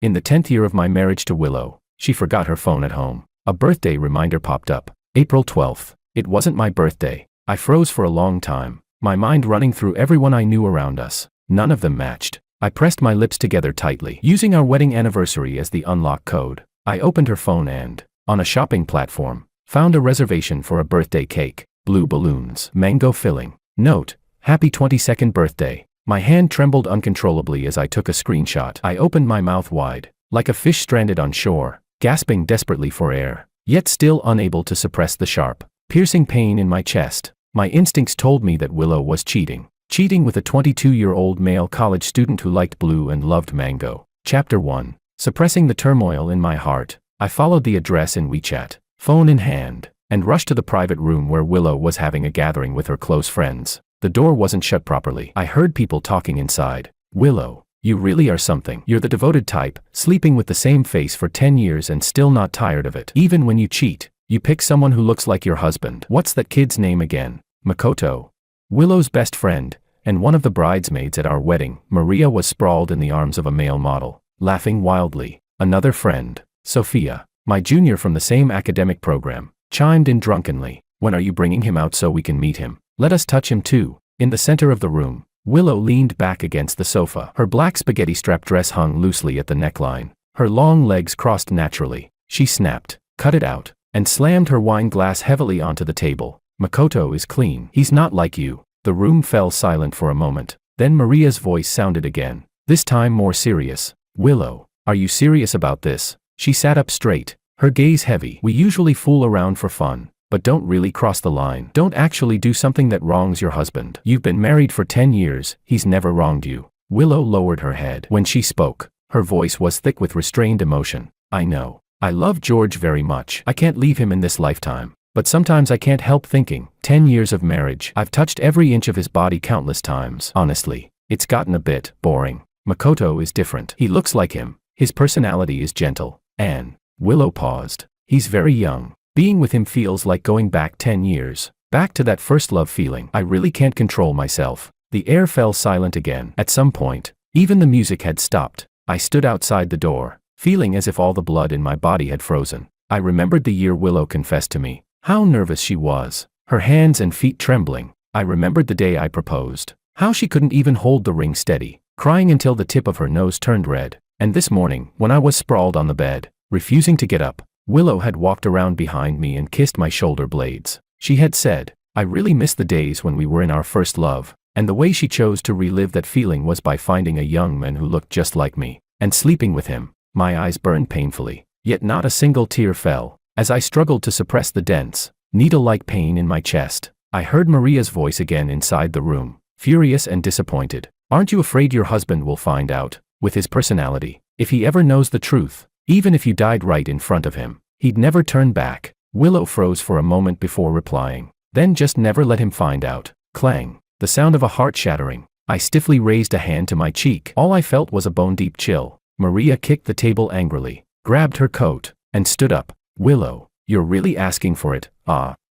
In the 10th year of my marriage to Willow, she forgot her phone at home. A birthday reminder popped up. April 12th. It wasn't my birthday. I froze for a long time, my mind running through everyone I knew around us. None of them matched. I pressed my lips together tightly, using our wedding anniversary as the unlock code. I opened her phone and, on a shopping platform, found a reservation for a birthday cake. Blue balloons, mango filling. Note, happy 22nd birthday. My hand trembled uncontrollably as I took a screenshot. I opened my mouth wide, like a fish stranded on shore, gasping desperately for air, yet still unable to suppress the sharp, piercing pain in my chest. My instincts told me that Willow was cheating. Cheating with a 22-year-old male college student who liked blue and loved mango. Chapter 1. Suppressing the turmoil in my heart, I followed the address in WeChat, phone in hand, and rushed to the private room where Willow was having a gathering with her close friends. The door wasn't shut properly. I heard people talking inside. Willow, you really are something. You're the devoted type, sleeping with the same face for 10 years and still not tired of it. Even when you cheat, you pick someone who looks like your husband. What's that kid's name again? Makoto. Willow's best friend, and one of the bridesmaids at our wedding, Maria, was sprawled in the arms of a male model, laughing wildly. Another friend, Sophia, my junior from the same academic program, chimed in drunkenly. When are you bringing him out so we can meet him? Let us touch him too. In the center of the room, Willow leaned back against the sofa. Her black spaghetti-strap dress hung loosely at the neckline. Her long legs crossed naturally. She snapped, cut it out, and slammed her wine glass heavily onto the table. Makoto is clean. He's not like you. The room fell silent for a moment. Then Maria's voice sounded again, this time more serious. Willow, are you serious about this? She sat up straight, her gaze heavy. We usually fool around for fun, but don't really cross the line. Don't actually do something that wrongs your husband. You've been married for 10 years, he's never wronged you. Willow lowered her head. When she spoke, her voice was thick with restrained emotion. I know. I love George very much. I can't leave him in this lifetime. But sometimes I can't help thinking, 10 years of marriage, I've touched every inch of his body countless times. Honestly, it's gotten a bit boring. Makoto is different. He looks like him. His personality is gentle. And Willow paused. He's very young. Being with him feels like going back 10 years. Back to that first love feeling. I really can't control myself. The air fell silent again. At some point, even the music had stopped. I stood outside the door, feeling as if all the blood in my body had frozen. I remembered the year Willow confessed to me. How nervous she was, her hands and feet trembling. I remembered the day I proposed, how she couldn't even hold the ring steady, crying until the tip of her nose turned red. And this morning, when I was sprawled on the bed, refusing to get up, Willow had walked around behind me and kissed my shoulder blades. She had said, I really miss the days when we were in our first love, and the way she chose to relive that feeling was by finding a young man who looked just like me, and sleeping with him. My eyes burned painfully, yet not a single tear fell. As I struggled to suppress the dense, needle-like pain in my chest, I heard Maria's voice again inside the room, furious and disappointed. Aren't you afraid your husband will find out, with his personality, if he ever knows the truth? Even if you died right in front of him, he'd never turn back. Willow froze for a moment before replying. Then just never let him find out. Clang. The sound of a heart shattering. I stiffly raised a hand to my cheek. All I felt was a bone-deep chill. Maria kicked the table angrily, grabbed her coat, and stood up. Willow, you're really asking for it,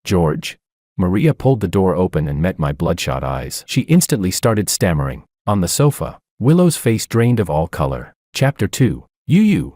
George? Maria pulled the door open and met my bloodshot eyes. She instantly started stammering. On the sofa, Willow's face drained of all color. Chapter 2.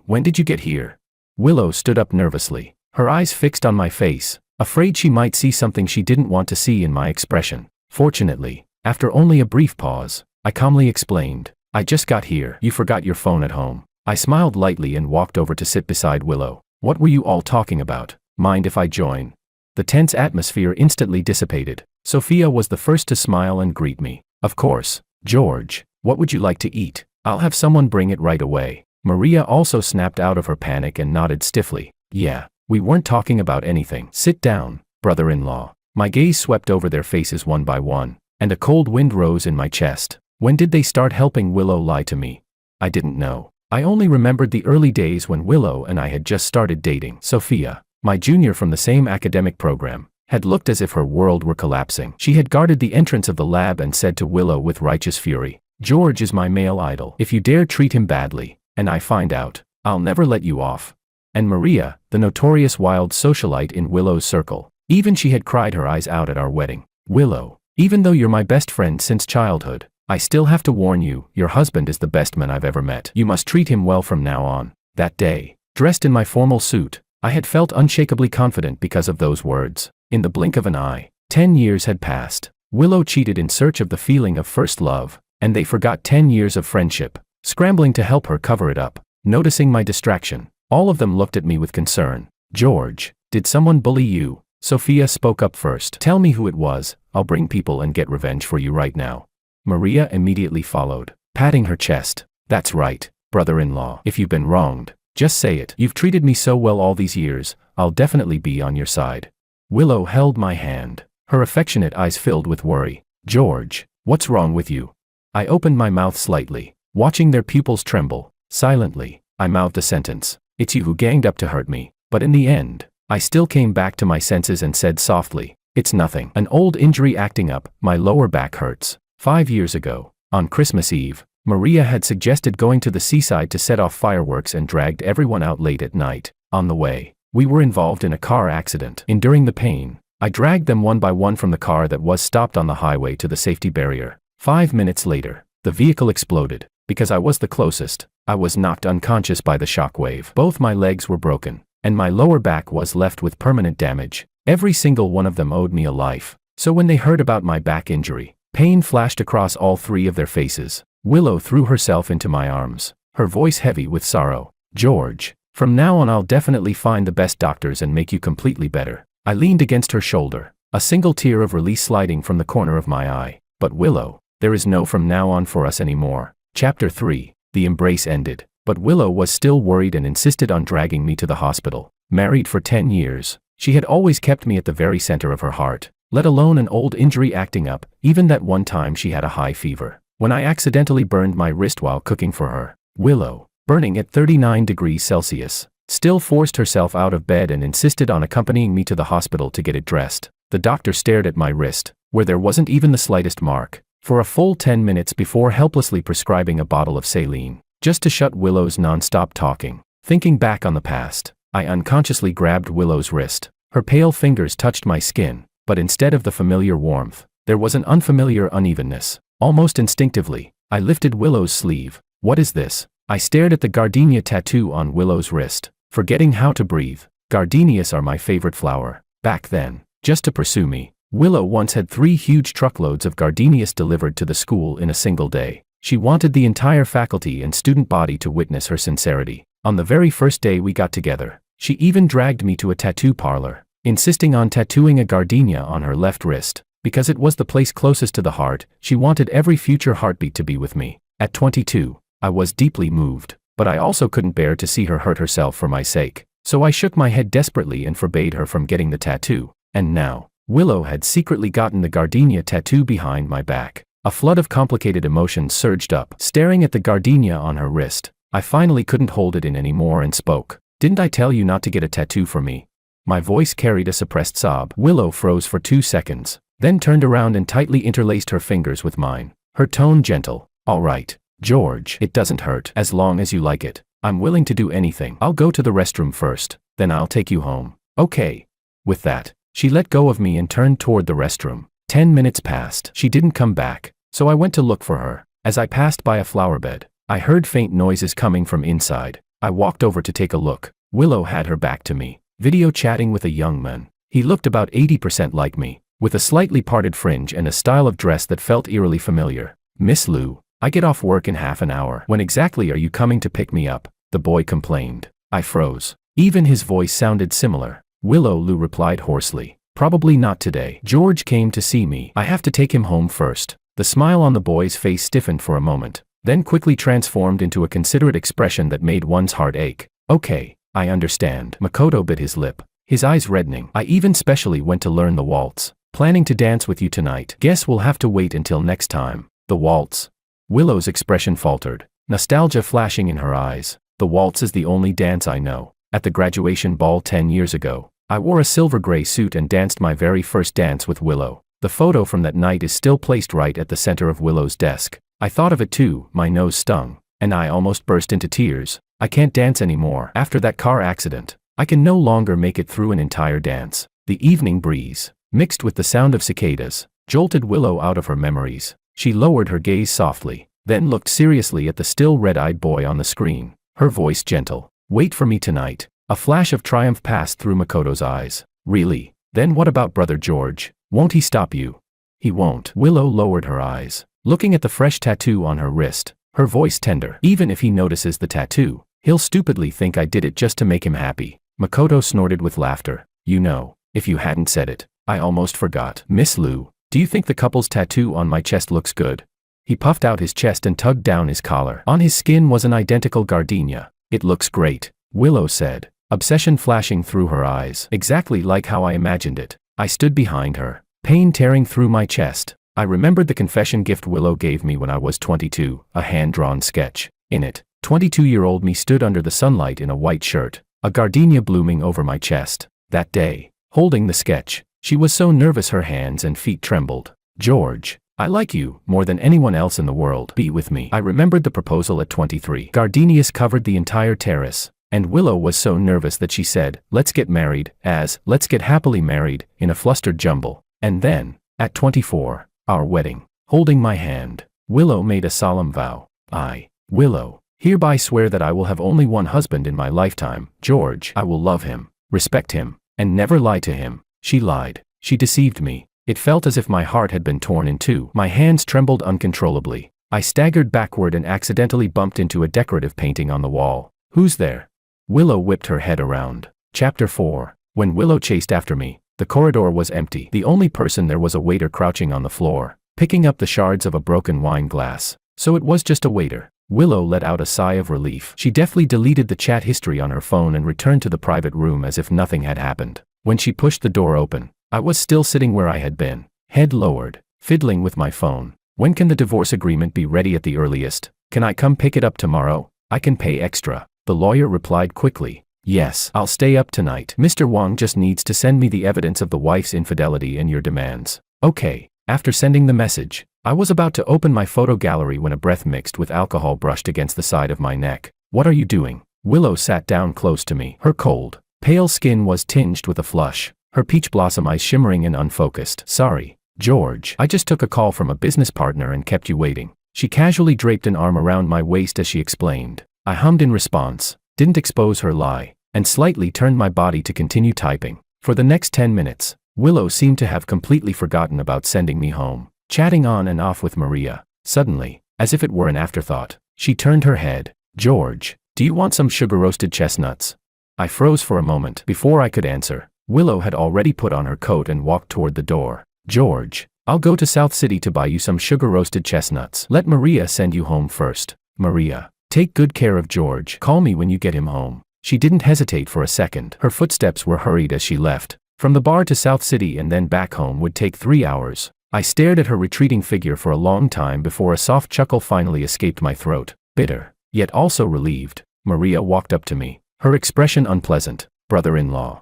When did you get here? Willow stood up nervously, her eyes fixed on my face, afraid she might see something she didn't want to see in my expression. Fortunately, after only a brief pause, I calmly explained, I just got here. You forgot your phone at home. I smiled lightly and walked over to sit beside Willow. What were you all talking about? Mind if I join? The tense atmosphere instantly dissipated. Sophia was the first to smile and greet me. Of course, George. What would you like to eat? I'll have someone bring it right away. Maria also snapped out of her panic and nodded stiffly. Yeah, we weren't talking about anything. Sit down, brother-in-law. My gaze swept over their faces one by one, and a cold wind rose in my chest. When did they start helping Willow lie to me? I didn't know. I only remembered the early days when Willow and I had just started dating. Sophia, my junior from the same academic program, had looked as if her world were collapsing. She had guarded the entrance of the lab and said to Willow with righteous fury, George is my male idol. If you dare treat him badly, and I find out, I'll never let you off. And Maria, the notorious wild socialite in Willow's circle, even she had cried her eyes out at our wedding. Willow, even though you're my best friend since childhood, I still have to warn you, your husband is the best man I've ever met. You must treat him well from now on. That day, dressed in my formal suit, I had felt unshakably confident because of those words. In the blink of an eye, 10 years had passed. Willow cheated in search of the feeling of first love, and they forgot 10 years of friendship. Scrambling to help her cover it up, noticing my distraction, all of them looked at me with concern. George, did someone bully you? Sophia spoke up first. Tell me who it was, I'll bring people and get revenge for you right now. Maria immediately followed, patting her chest. That's right, brother-in-law. If you've been wronged, just say it. You've treated me so well all these years, I'll definitely be on your side. Willow held my hand, her affectionate eyes filled with worry. George, what's wrong with you? I opened my mouth slightly, watching their pupils tremble. Silently, I mouthed a sentence. It's you who ganged up to hurt me. But in the end, I still came back to my senses and said softly, it's nothing. An old injury acting up, my lower back hurts. 5 years ago, on Christmas Eve, Maria had suggested going to the seaside to set off fireworks and dragged everyone out late at night. On the way, we were involved in a car accident. Enduring the pain, I dragged them one by one from the car that was stopped on the highway to the safety barrier. 5 minutes later, the vehicle exploded. Because I was the closest, I was knocked unconscious by the shockwave. Both my legs were broken, and my lower back was left with permanent damage. Every single one of them owed me a life. So when they heard about my back injury, pain flashed across all three of their faces. Willow threw herself into my arms, her voice heavy with sorrow. George, from now on I'll definitely find the best doctors and make you completely better. I leaned against her shoulder, a single tear of release sliding from the corner of my eye. But Willow, there is no from now on for us anymore. Chapter 3. The embrace ended, but Willow was still worried and insisted on dragging me to the hospital. Married for 10 years, she had always kept me at the very center of her heart, let alone an old injury acting up. Even that one time she had a high fever, when I accidentally burned my wrist while cooking for her. Willow, burning at 39 degrees Celsius, still forced herself out of bed and insisted on accompanying me to the hospital to get it dressed. The doctor stared at my wrist, where there wasn't even the slightest mark, for a full 10 minutes before helplessly prescribing a bottle of saline, just to shut Willow's non-stop talking. Thinking back on the past, I unconsciously grabbed Willow's wrist. Her pale fingers touched my skin, but instead of the familiar warmth, there was an unfamiliar unevenness. Almost instinctively, I lifted Willow's sleeve. What is this? I stared at the gardenia tattoo on Willow's wrist, forgetting how to breathe. Gardenias are my favorite flower. Back then, just to pursue me, Willow once had 3 huge truckloads of gardenias delivered to the school in a single day. She wanted the entire faculty and student body to witness her sincerity. On the very first day we got together, she even dragged me to a tattoo parlor, insisting on tattooing a gardenia on her left wrist. Because it was the place closest to the heart, she wanted every future heartbeat to be with me. At 22, I was deeply moved, but I also couldn't bear to see her hurt herself for my sake. So I shook my head desperately and forbade her from getting the tattoo. And now, Willow had secretly gotten the gardenia tattoo behind my back. A flood of complicated emotions surged up. Staring at the gardenia on her wrist, I finally couldn't hold it in anymore and spoke. Didn't I tell you not to get a tattoo for me? My voice carried a suppressed sob. Willow froze for 2 seconds, then turned around and tightly interlaced her fingers with mine, her tone gentle. All right, George, it doesn't hurt. As long as you like it, I'm willing to do anything. I'll go to the restroom first, then I'll take you home. Okay. With that, she let go of me and turned toward the restroom. 10 minutes passed. She didn't come back, so I went to look for her. As I passed by a flower bed, I heard faint noises coming from inside. I walked over to take a look. Willow had her back to me, video chatting with a young man. He looked about 80% like me, with a slightly parted fringe and a style of dress that felt eerily familiar. Miss Lou, I get off work in half an hour. When exactly are you coming to pick me up? The boy complained. I froze. Even his voice sounded similar. Willow Lou replied hoarsely. Probably not today. George came to see me. I have to take him home first. The smile on the boy's face stiffened for a moment, then quickly transformed into a considerate expression that made one's heart ache. Okay, I understand. Makoto bit his lip, his eyes reddening. I even specially went to learn the waltz. Planning to dance with you tonight. Guess we'll have to wait until next time. The waltz. Willow's expression faltered, nostalgia flashing in her eyes. The waltz is the only dance I know. At the graduation ball 10 years ago, I wore a silver gray suit and danced my very first dance with Willow. The photo from that night is still placed right at the center of Willow's desk. I thought of it too, my nose stung, and I almost burst into tears. I can't dance anymore. After that car accident, I can no longer make it through an entire dance. The evening breeze, mixed with the sound of cicadas, jolted Willow out of her memories. She lowered her gaze softly, then looked seriously at the still red-eyed boy on the screen, her voice gentle. Wait for me tonight. A flash of triumph passed through Makoto's eyes. Really? Then what about Brother George? Won't he stop you? He won't. Willow lowered her eyes, looking at the fresh tattoo on her wrist, her voice tender. Even if he notices the tattoo, he'll stupidly think I did it just to make him happy. Makoto snorted with laughter. You know, if you hadn't said it, I almost forgot. Miss Liu, do you think the couple's tattoo on my chest looks good? He puffed out his chest and tugged down his collar. On his skin was an identical gardenia. It looks great, Willow said, obsession flashing through her eyes. Exactly like how I imagined it. I stood behind her, pain tearing through my chest. I remembered the confession gift Willow gave me when I was 22, a hand-drawn sketch. In it, 22-year-old me stood under the sunlight in a white shirt, a gardenia blooming over my chest. That day, holding the sketch, she was so nervous her hands and feet trembled. George, I like you more than anyone else in the world. Be with me. I remembered the proposal at 23. Gardenias covered the entire terrace, and Willow was so nervous that she said, let's get married, as, let's get happily married, in a flustered jumble. And then, at 24, our wedding. Holding my hand, Willow made a solemn vow. I, Willow, hereby swear that I will have only one husband in my lifetime, George. I will love him, respect him, and never lie to him. She lied. She deceived me. It felt as if my heart had been torn in two. My hands trembled uncontrollably. I staggered backward and accidentally bumped into a decorative painting on the wall. Who's there? Willow whipped her head around. Chapter 4. When Willow chased after me, the corridor was empty. The only person there was a waiter crouching on the floor, picking up the shards of a broken wine glass. So it was just a waiter. Willow let out a sigh of relief. She deftly deleted the chat history on her phone and returned to the private room as if nothing had happened. When she pushed the door open, I was still sitting where I had been, head lowered, fiddling with my phone. When can the divorce agreement be ready at the earliest? Can I come pick it up tomorrow? I can pay extra. The lawyer replied quickly. Yes, I'll stay up tonight. Mr. Wang just needs to send me the evidence of the wife's infidelity and your demands. Okay. After sending the message, I was about to open my photo gallery when a breath mixed with alcohol brushed against the side of my neck. What are you doing? Willow sat down close to me. Her cold, pale skin was tinged with a flush, her peach blossom eyes shimmering and unfocused. Sorry, George. I just took a call from a business partner and kept you waiting. She casually draped an arm around my waist as she explained. I hummed in response, didn't expose her lie, and slightly turned my body to continue typing. For the next 10 minutes, Willow seemed to have completely forgotten about sending me home, chatting on and off with Maria. Suddenly, as if it were an afterthought, she turned her head. George, do you want some sugar-roasted chestnuts? I froze for a moment. Before I could answer, Willow had already put on her coat and walked toward the door. George, I'll go to South City to buy you some sugar-roasted chestnuts. Let Maria send you home first. Maria, take good care of George. Call me when you get him home. She didn't hesitate for a second. Her footsteps were hurried as she left. From the bar to South City and then back home would take 3 hours. I stared at her retreating figure for a long time before a soft chuckle finally escaped my throat. Bitter, yet also relieved, Maria walked up to me, her expression unpleasant. Brother-in-law.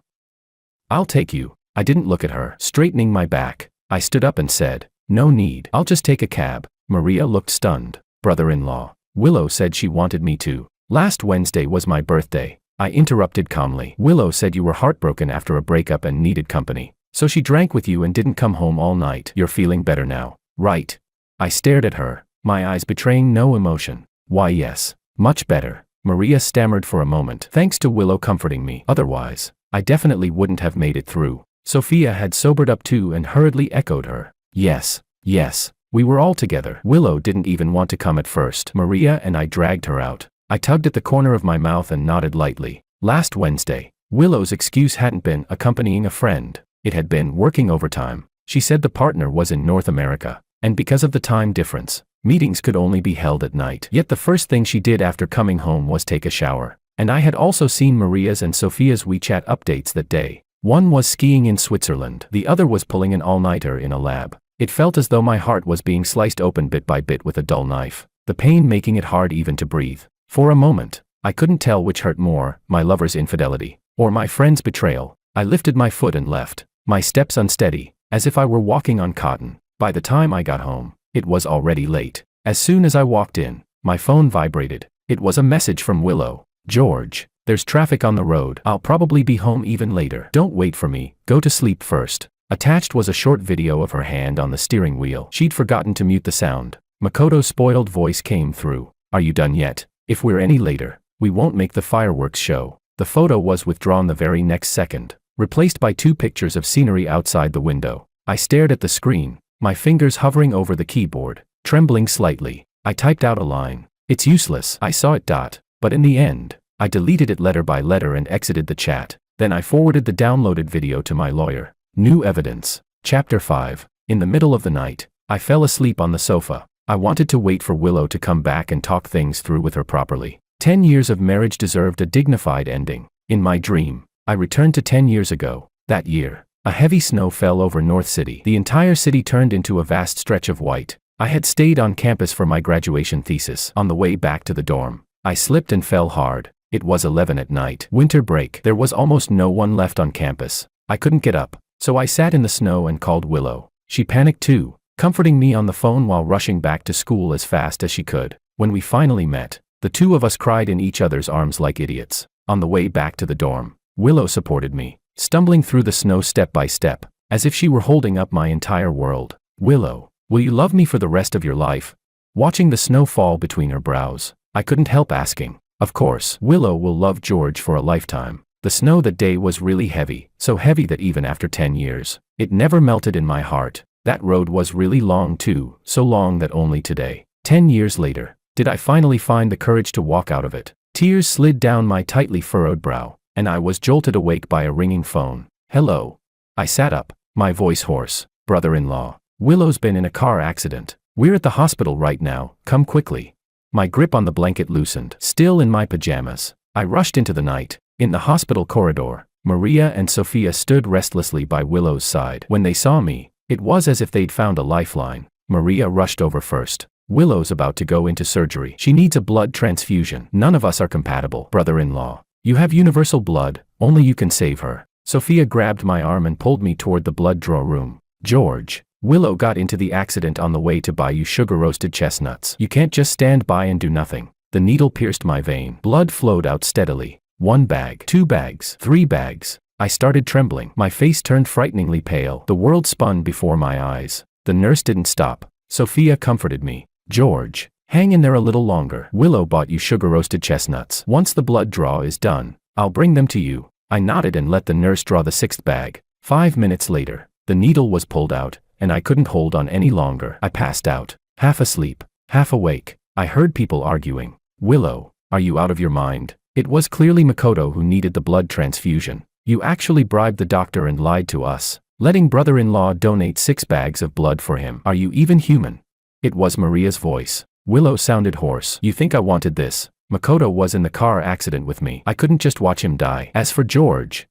I'll take you. I didn't look at her. Straightening my back, I stood up and said, no need. I'll just take a cab. Maria looked stunned. Brother-in-law. Willow said she wanted me to. Last Wednesday was my birthday. I interrupted calmly. Willow said you were heartbroken after a breakup and needed company. So she drank with you and didn't come home all night. You're feeling better now, right? I stared at her, my eyes betraying no emotion. Why yes, much better. Maria stammered for a moment. Thanks to Willow comforting me. Otherwise, I definitely wouldn't have made it through. Sophia had sobered up too and hurriedly echoed her. Yes, yes, we were all together. Willow didn't even want to come at first. Maria and I dragged her out. I tugged at the corner of my mouth and nodded lightly. Last Wednesday, Willow's excuse hadn't been accompanying a friend. It had been working overtime. She said the partner was in North America, and because of the time difference, meetings could only be held at night. Yet the first thing she did after coming home was take a shower. And I had also seen Maria's and Sophia's WeChat updates that day. One was skiing in Switzerland. The other was pulling an all-nighter in a lab. It felt as though my heart was being sliced open bit by bit with a dull knife, the pain making it hard even to breathe. For a moment, I couldn't tell which hurt more, my lover's infidelity, or my friend's betrayal. I lifted my foot and left, my steps unsteady, as if I were walking on cotton. By the time I got home, it was already late. As soon as I walked in, my phone vibrated. It was a message from Willow. George, there's traffic on the road. I'll probably be home even later. Don't wait for me, go to sleep first. Attached was a short video of her hand on the steering wheel. She'd forgotten to mute the sound. Makoto's spoiled voice came through. Are you done yet? If we're any later, we won't make the fireworks show. The photo was withdrawn the very next second, replaced by 2 pictures of scenery outside the window. I stared at the screen, my fingers hovering over the keyboard, trembling slightly. I typed out a line. It's useless. I saw it. But in the end, I deleted it letter by letter and exited the chat. Then I forwarded the downloaded video to my lawyer. New evidence. Chapter 5. In the middle of the night, I fell asleep on the sofa. I wanted to wait for Willow to come back and talk things through with her properly. 10 years of marriage deserved a dignified ending. In my dream, I returned to 10 years ago. That year, a heavy snow fell over North City. The entire city turned into a vast stretch of white. I had stayed on campus for my graduation thesis. On the way back to the dorm, I slipped and fell hard. It was 11 at night. Winter break. There was almost no one left on campus. I couldn't get up, so I sat in the snow and called Willow. She panicked too, comforting me on the phone while rushing back to school as fast as she could. When we finally met, the 2 of us cried in each other's arms like idiots. On the way back to the dorm, Willow supported me, stumbling through the snow step by step, as if she were holding up my entire world. Willow, will you love me for the rest of your life? Watching the snow fall between her brows, I couldn't help asking. Of course, Willow will love George for a lifetime. The snow that day was really heavy, so heavy that even after 10 years, it never melted in my heart. That road was really long too, so long that only today, 10 years later, did I finally find the courage to walk out of it. Tears slid down my tightly furrowed brow, and I was jolted awake by a ringing phone. Hello. I sat up, my voice hoarse. Brother-in-law. Willow's been in a car accident. We're at the hospital right now, come quickly. My grip on the blanket loosened. Still in my pajamas, I rushed into the night. In the hospital corridor, Maria and Sophia stood restlessly by Willow's side. When they saw me, it was as if they'd found a lifeline. Maria rushed over first. Willow's about to go into surgery. She needs a blood transfusion. None of us are compatible. Brother-in-law, you have universal blood, only you can save her. Sophia grabbed my arm and pulled me toward the blood draw room. George, Willow got into the accident on the way to buy you sugar-roasted chestnuts. You can't just stand by and do nothing. The needle pierced my vein. Blood flowed out steadily. 1 bag, 2 bags, 3 bags. I started trembling. My face turned frighteningly pale. The world spun before my eyes. The nurse didn't stop. Sophia comforted me. George, hang in there a little longer. Willow bought you sugar-roasted chestnuts. Once the blood draw is done, I'll bring them to you. I nodded and let the nurse draw the 6th bag. 5 minutes later, the needle was pulled out, and I couldn't hold on any longer. I passed out, half asleep, half awake. I heard people arguing. Willow, are you out of your mind? It was clearly Makoto who needed the blood transfusion. You actually bribed the doctor and lied to us, letting brother-in-law donate 6 bags of blood for him. Are you even human? It was Maria's voice. Willow sounded hoarse. You think I wanted this? Makoto was in the car accident with me. I couldn't just watch him die. As for George,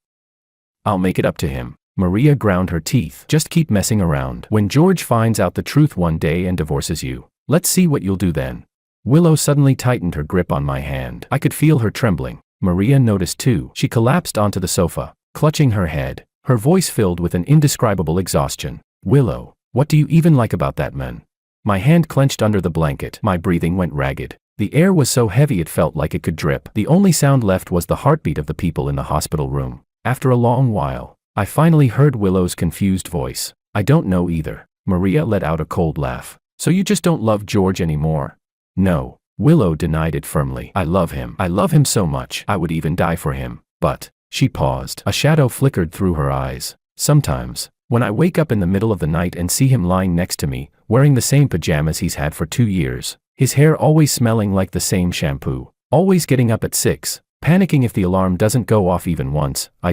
I'll make it up to him. Maria ground her teeth. Just keep messing around. When George finds out the truth one day and divorces you, let's see what you'll do then. Willow suddenly tightened her grip on my hand. I could feel her trembling. Maria noticed too. She collapsed onto the sofa, clutching her head, her voice filled with an indescribable exhaustion. Willow, what do you even like about that man? My hand clenched under the blanket. My breathing went ragged. The air was so heavy it felt like it could drip. The only sound left was the heartbeat of the people in the hospital room. After a long while, I finally heard Willow's confused voice. I don't know either. Maria let out a cold laugh. So you just don't love George anymore? No. Willow denied it firmly. I love him. I love him so much. I would even die for him. But, she paused. A shadow flickered through her eyes. Sometimes, when I wake up in the middle of the night and see him lying next to me, wearing the same pajamas he's had for 2 years, his hair always smelling like the same shampoo, always getting up at 6, panicking if the alarm doesn't go off even once, I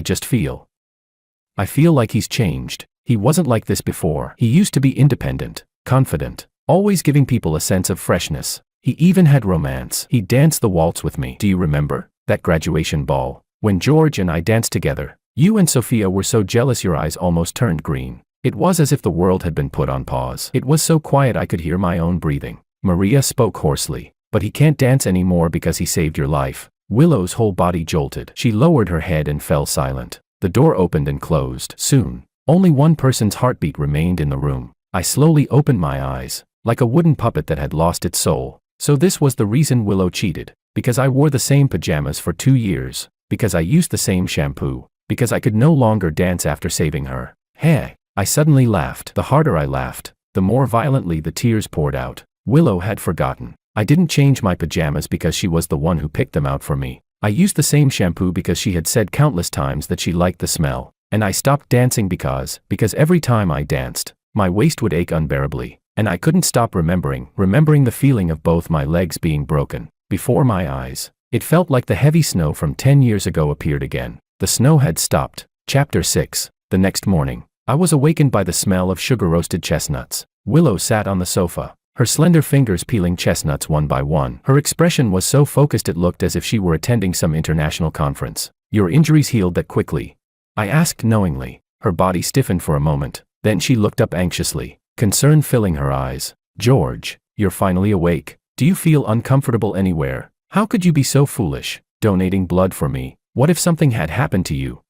feel like he's changed. He wasn't like this before. He used to be independent, confident, always giving people a sense of freshness. He even had romance. He danced the waltz with me. Do you remember that graduation ball? When George and I danced together, you and Sophia were so jealous your eyes almost turned green. It was as if the world had been put on pause. It was so quiet I could hear my own breathing. Maria spoke hoarsely. But he can't dance anymore because he saved your life. Willow's whole body jolted. She lowered her head and fell silent. The door opened and closed. Soon, only one person's heartbeat remained in the room. I slowly opened my eyes, like a wooden puppet that had lost its soul. So this was the reason Willow cheated. Because I wore the same pajamas for 2 years. Because I used the same shampoo. Because I could no longer dance after saving her. Hey, I suddenly laughed. The harder I laughed, the more violently the tears poured out. Willow had forgotten. I didn't change my pajamas because she was the one who picked them out for me. I used the same shampoo because she had said countless times that she liked the smell. And I stopped dancing because every time I danced, my waist would ache unbearably. And I couldn't stop remembering the feeling of both my legs being broken. Before my eyes, it felt like the heavy snow from 10 years ago appeared again. The snow had stopped. Chapter 6. The next morning, I was awakened by the smell of sugar-roasted chestnuts. Willow sat on the sofa, her slender fingers peeling chestnuts one by one. Her expression was so focused it looked as if she were attending some international conference. "Your injuries healed that quickly?" I asked knowingly. Her body stiffened for a moment, then she looked up anxiously, concern filling her eyes. "George, you're finally awake. Do you feel uncomfortable anywhere? How could you be so foolish, donating blood for me? What if something had happened to you?"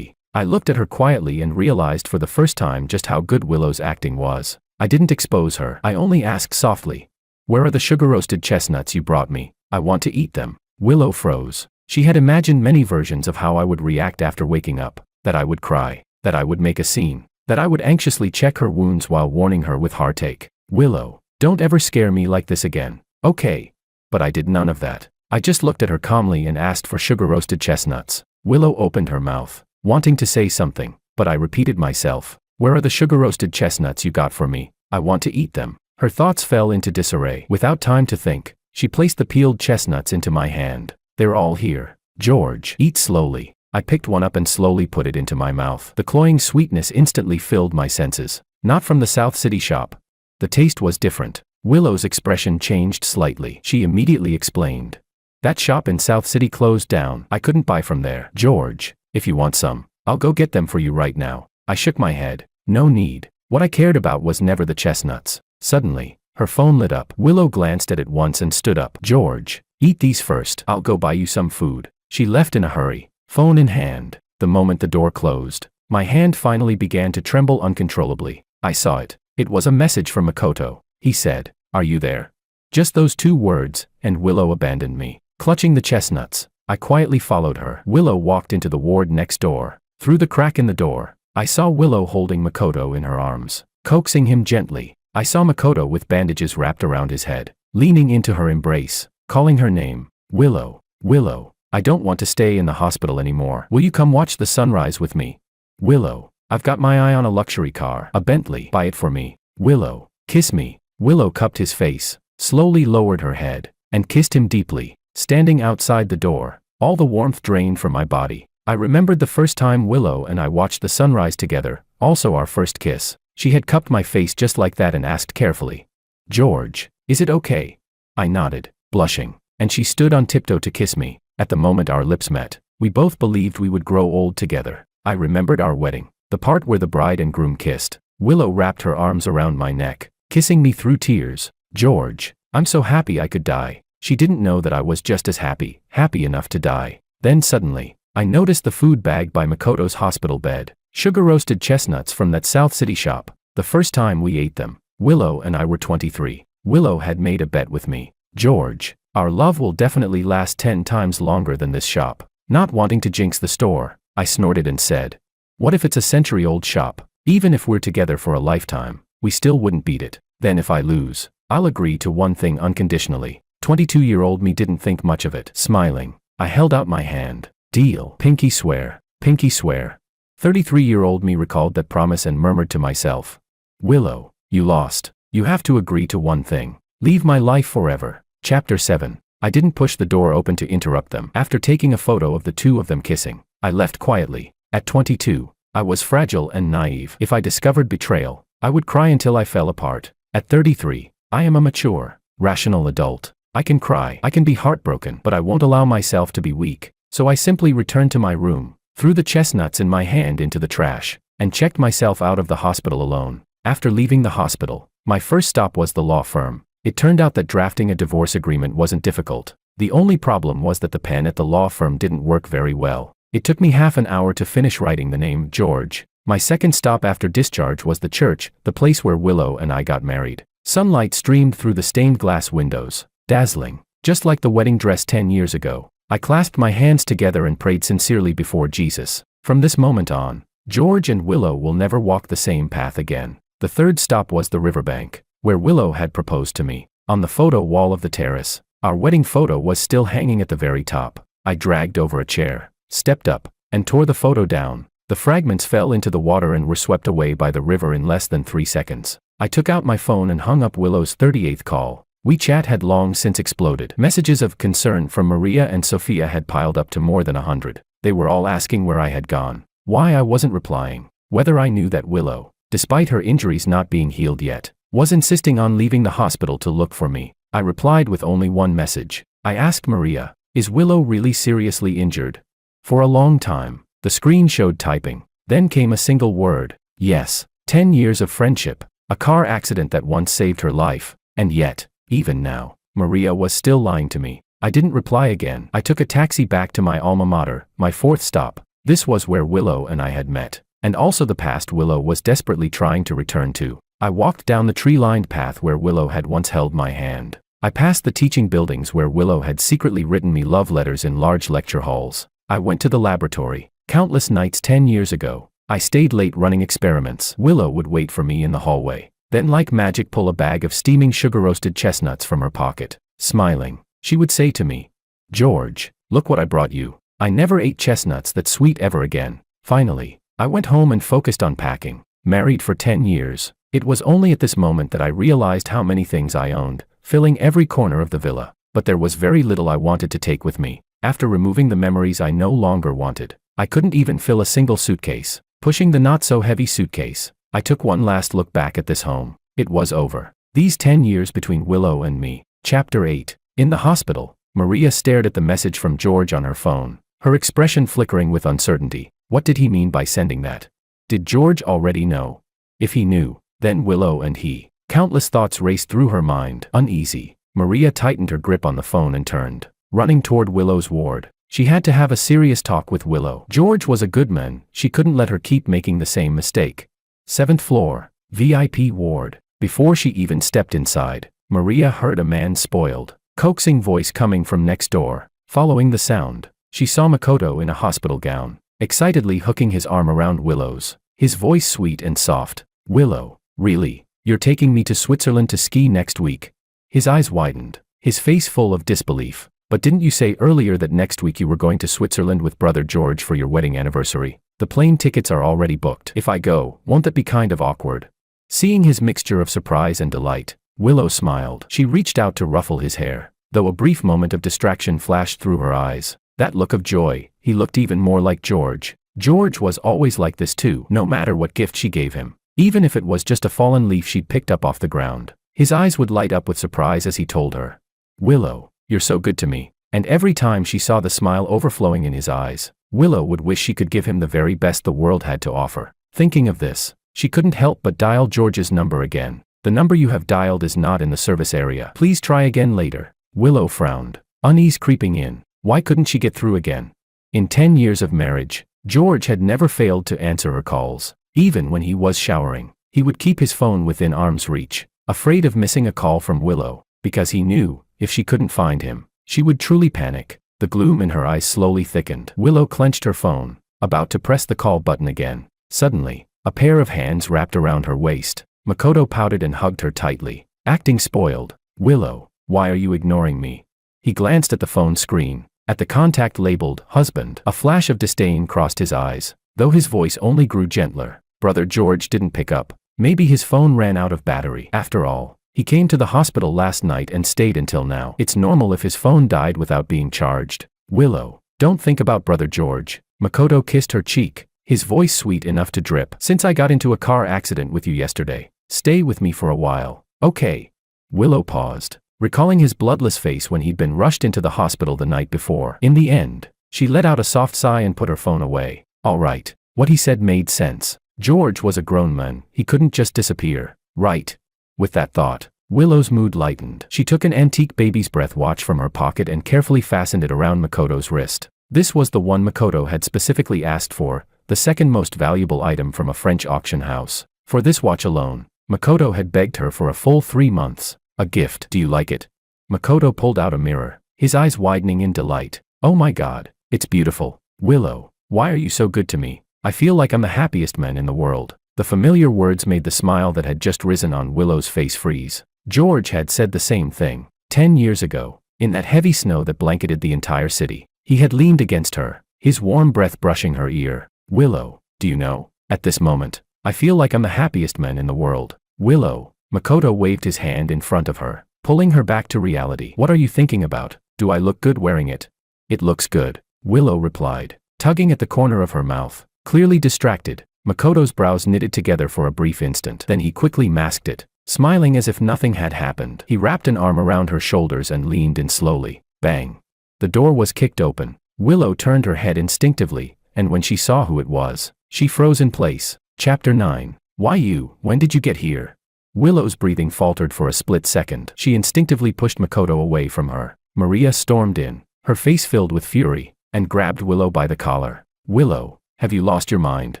I looked at her quietly and realized for the first time just how good Willow's acting was. I didn't expose her. I only asked softly, "Where are the sugar-roasted chestnuts you brought me? I want to eat them." Willow froze. She had imagined many versions of how I would react after waking up. That I would cry, that I would make a scene, that I would anxiously check her wounds while warning her with heartache. "Willow, don't ever scare me like this again, okay?" But I did none of that. I just looked at her calmly and asked for sugar-roasted chestnuts. Willow opened her mouth, wanting to say something, but I repeated myself, "Where are the sugar-roasted chestnuts you got for me? I want to eat them." Her thoughts fell into disarray. Without time to think, she placed the peeled chestnuts into my hand. "They're all here. George, eat slowly." I picked one up and slowly put it into my mouth. The cloying sweetness instantly filled my senses. Not from the South City shop. The taste was different. Willow's expression changed slightly. She immediately explained, "That shop in South City closed down. I couldn't buy from there." "George, if you want some, I'll go get them for you right now." I shook my head. No need. What I cared about was never the chestnuts. Suddenly, her phone lit up. Willow glanced at it once and stood up. "George, eat these first. I'll go buy you some food." She left in a hurry, phone in hand. The moment the door closed, my hand finally began to tremble uncontrollably. I saw it. It was a message from Makoto. He said, "Are you there?" Just those two words, and Willow abandoned me. Clutching the chestnuts, I quietly followed her. Willow walked into the ward next door. Through the crack in the door, I saw Willow holding Makoto in her arms, coaxing him gently. I saw Makoto with bandages wrapped around his head, leaning into her embrace, calling her name. "Willow, Willow, I don't want to stay in the hospital anymore. Will you come watch the sunrise with me?" "Willow, I've got my eye on a luxury car, a Bentley. Buy it for me." "Willow, kiss me." Willow cupped his face, slowly lowered her head, and kissed him deeply. Standing outside the door, all the warmth drained from my body. I remembered the first time Willow and I watched the sunrise together, also our first kiss. She had cupped my face just like that and asked carefully, "George, is it okay?" I nodded, blushing, and she stood on tiptoe to kiss me. At the moment our lips met, we both believed we would grow old together. I remembered our wedding, the part where the bride and groom kissed. Willow wrapped her arms around my neck, kissing me through tears. "George, I'm so happy I could die." She didn't know that I was just as happy enough to die. Then suddenly, I noticed the food bag by Makoto's hospital bed. Sugar-roasted chestnuts from that South City shop. The first time we ate them, Willow and I were 23. Willow had made a bet with me. "George, our love will definitely last 10 times longer than this shop." Not wanting to jinx the store, I snorted and said, "What if it's a century-old shop? Even if we're together for a lifetime, we still wouldn't beat it. Then if I lose, I'll agree to one thing unconditionally." 22-year-old me didn't think much of it. Smiling, I held out my hand. "Deal." Pinky swear. Pinky swear. 33-year-old me recalled that promise and murmured to myself, "Willow, you lost. You have to agree to one thing. Leave my life forever." Chapter 7. I didn't push the door open to interrupt them. After taking a photo of the two of them kissing, I left quietly. At 22, I was fragile and naive. If I discovered betrayal, I would cry until I fell apart. At 33, I am a mature, rational adult. I can cry, I can be heartbroken, but I won't allow myself to be weak. So I simply returned to my room, threw the chestnuts in my hand into the trash, and checked myself out of the hospital alone. After leaving the hospital, my first stop was the law firm. It turned out that drafting a divorce agreement wasn't difficult. The only problem was that the pen at the law firm didn't work very well. It took me half an hour to finish writing the name George. My second stop after discharge was the church, the place where Willow and I got married. Sunlight streamed through the stained glass windows, dazzling, just like the wedding dress 10 years ago. I clasped my hands together and prayed sincerely before Jesus. From this moment on, George and Willow will never walk the same path again. The third stop was the riverbank, where Willow had proposed to me. On the photo wall of the terrace, our wedding photo was still hanging at the very top. I dragged over a chair, stepped up, and tore the photo down. The fragments fell into the water and were swept away by the river in less than 3 seconds. I took out my phone and hung up Willow's 38th call. WeChat had long since exploded. Messages of concern from Maria and Sophia had piled up to more than 100. They were all asking where I had gone, why I wasn't replying, whether I knew that Willow, despite her injuries not being healed yet, was insisting on leaving the hospital to look for me. I replied with only one message. I asked Maria, "Is Willow really seriously injured?" For a long time, the screen showed typing. Then came a single word, yes. 10 years of friendship, a car accident that once saved her life, and yet, even now, Maria was still lying to me. I didn't reply again. I took a taxi back to my alma mater, my 4th stop. This was where Willow and I had met, and also the past Willow was desperately trying to return to. I walked down the tree-lined path where Willow had once held my hand. I passed the teaching buildings where Willow had secretly written me love letters in large lecture halls. I went to the laboratory. Countless nights 10 years ago, I stayed late running experiments. Willow would wait for me in the hallway, then like magic pull a bag of steaming sugar-roasted chestnuts from her pocket. Smiling, she would say to me, "George, look what I brought you." I never ate chestnuts that sweet ever again. Finally, I went home and focused on packing. Married for 10 years. It was only at this moment that I realized how many things I owned, filling every corner of the villa. But there was very little I wanted to take with me. After removing the memories I no longer wanted, I couldn't even fill a single suitcase. Pushing the not-so-heavy suitcase, I took one last look back at this home. It was over. These 10 years between Willow and me. Chapter 8. In the hospital, Maria stared at the message from George on her phone, her expression flickering with uncertainty. What did he mean by sending that? Did George already know? If he knew, then Willow and he. Countless thoughts raced through her mind. Uneasy, Maria tightened her grip on the phone and turned, running toward Willow's ward. She had to have a serious talk with Willow. George was a good man. She couldn't let her keep making the same mistake. 7th floor, VIP ward. Before she even stepped inside, Maria heard a man's spoiled, coaxing voice coming from next door. Following the sound, she saw Makoto in a hospital gown, excitedly hooking his arm around Willow's, his voice sweet and soft. "Willow, really? You're taking me to Switzerland to ski next week?" His eyes widened, his face full of disbelief. "But didn't you say earlier that next week you were going to Switzerland with brother George for your wedding anniversary? The plane tickets are already booked. If I go, won't that be kind of awkward?" Seeing his mixture of surprise and delight, Willow smiled. She reached out to ruffle his hair, though a brief moment of distraction flashed through her eyes. That look of joy, he looked even more like George. George was always like this too, no matter what gift she gave him. Even if it was just a fallen leaf she'd picked up off the ground, his eyes would light up with surprise as he told her, "Willow, you're so good to me." And every time she saw the smile overflowing in his eyes, Willow would wish she could give him the very best the world had to offer. Thinking of this, she couldn't help but dial George's number again. "The number you have dialed is not in the service area. Please try again later." Willow frowned, unease creeping in. Why couldn't she get through again? In 10 years of marriage, George had never failed to answer her calls. Even when he was showering, he would keep his phone within arm's reach, afraid of missing a call from Willow, because he knew, if she couldn't find him, she would truly panic. The gloom in her eyes slowly thickened. Willow clenched her phone, about to press the call button again. Suddenly, a pair of hands wrapped around her waist. Makoto pouted and hugged her tightly, acting spoiled. "Willow, why are you ignoring me?" He glanced at the phone screen, at the contact labeled "husband." A flash of disdain crossed his eyes, though his voice only grew gentler. Brother George didn't pick up. Maybe his phone ran out of battery. After all, he came to the hospital last night and stayed until now. It's normal if his phone died without being charged. "Willow, don't think about brother George." Makoto kissed her cheek, his voice sweet enough to drip. "Since I got into a car accident with you yesterday, stay with me for a while, okay?" Willow paused, recalling his bloodless face when he'd been rushed into the hospital the night before. In the end, she let out a soft sigh and put her phone away. All right, what he said made sense. George was a grown man, he couldn't just disappear, right? With that thought, Willow's mood lightened. She took an antique baby's breath watch from her pocket and carefully fastened it around Makoto's wrist. This was the one Makoto had specifically asked for, the second most valuable item from a French auction house. For this watch alone, Makoto had begged her for a full 3 months. A gift. "Do you like it?" Makoto pulled out a mirror, his eyes widening in delight. "Oh my God, it's beautiful." "Willow, why are you so good to me?" I feel like I'm the happiest man in the world." The familiar words made the smile that had just risen on Willow's face freeze. George had said the same thing 10 years ago, in that heavy snow that blanketed the entire city. He had leaned against her, his warm breath brushing her ear. "Willow, do you know, at this moment, I feel like I'm the happiest man in the world." "Willow," Makoto waved his hand in front of her, pulling her back to reality. "What are you thinking about? Do I look good wearing it?" "It looks good," Willow replied, tugging at the corner of her mouth. Clearly distracted, Makoto's brows knitted together for a brief instant. Then he quickly masked it, smiling as if nothing had happened. He wrapped an arm around her shoulders and leaned in slowly. Bang. The door was kicked open. Willow turned her head instinctively, and when she saw who it was, she froze in place. Chapter 9. Why you? When did you get here? Willow's breathing faltered for a split second. She instinctively pushed Makoto away from her. Maria stormed in, her face filled with fury, and grabbed Willow by the collar. "Willow, have you lost your mind?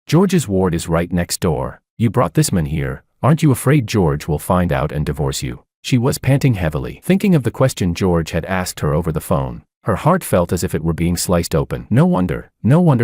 George's ward is right next door. You brought this man here. Aren't you afraid George will find out and divorce you?" She was panting heavily, thinking of the question George had asked her over the phone. Her heart felt as if it were being sliced open. No wonder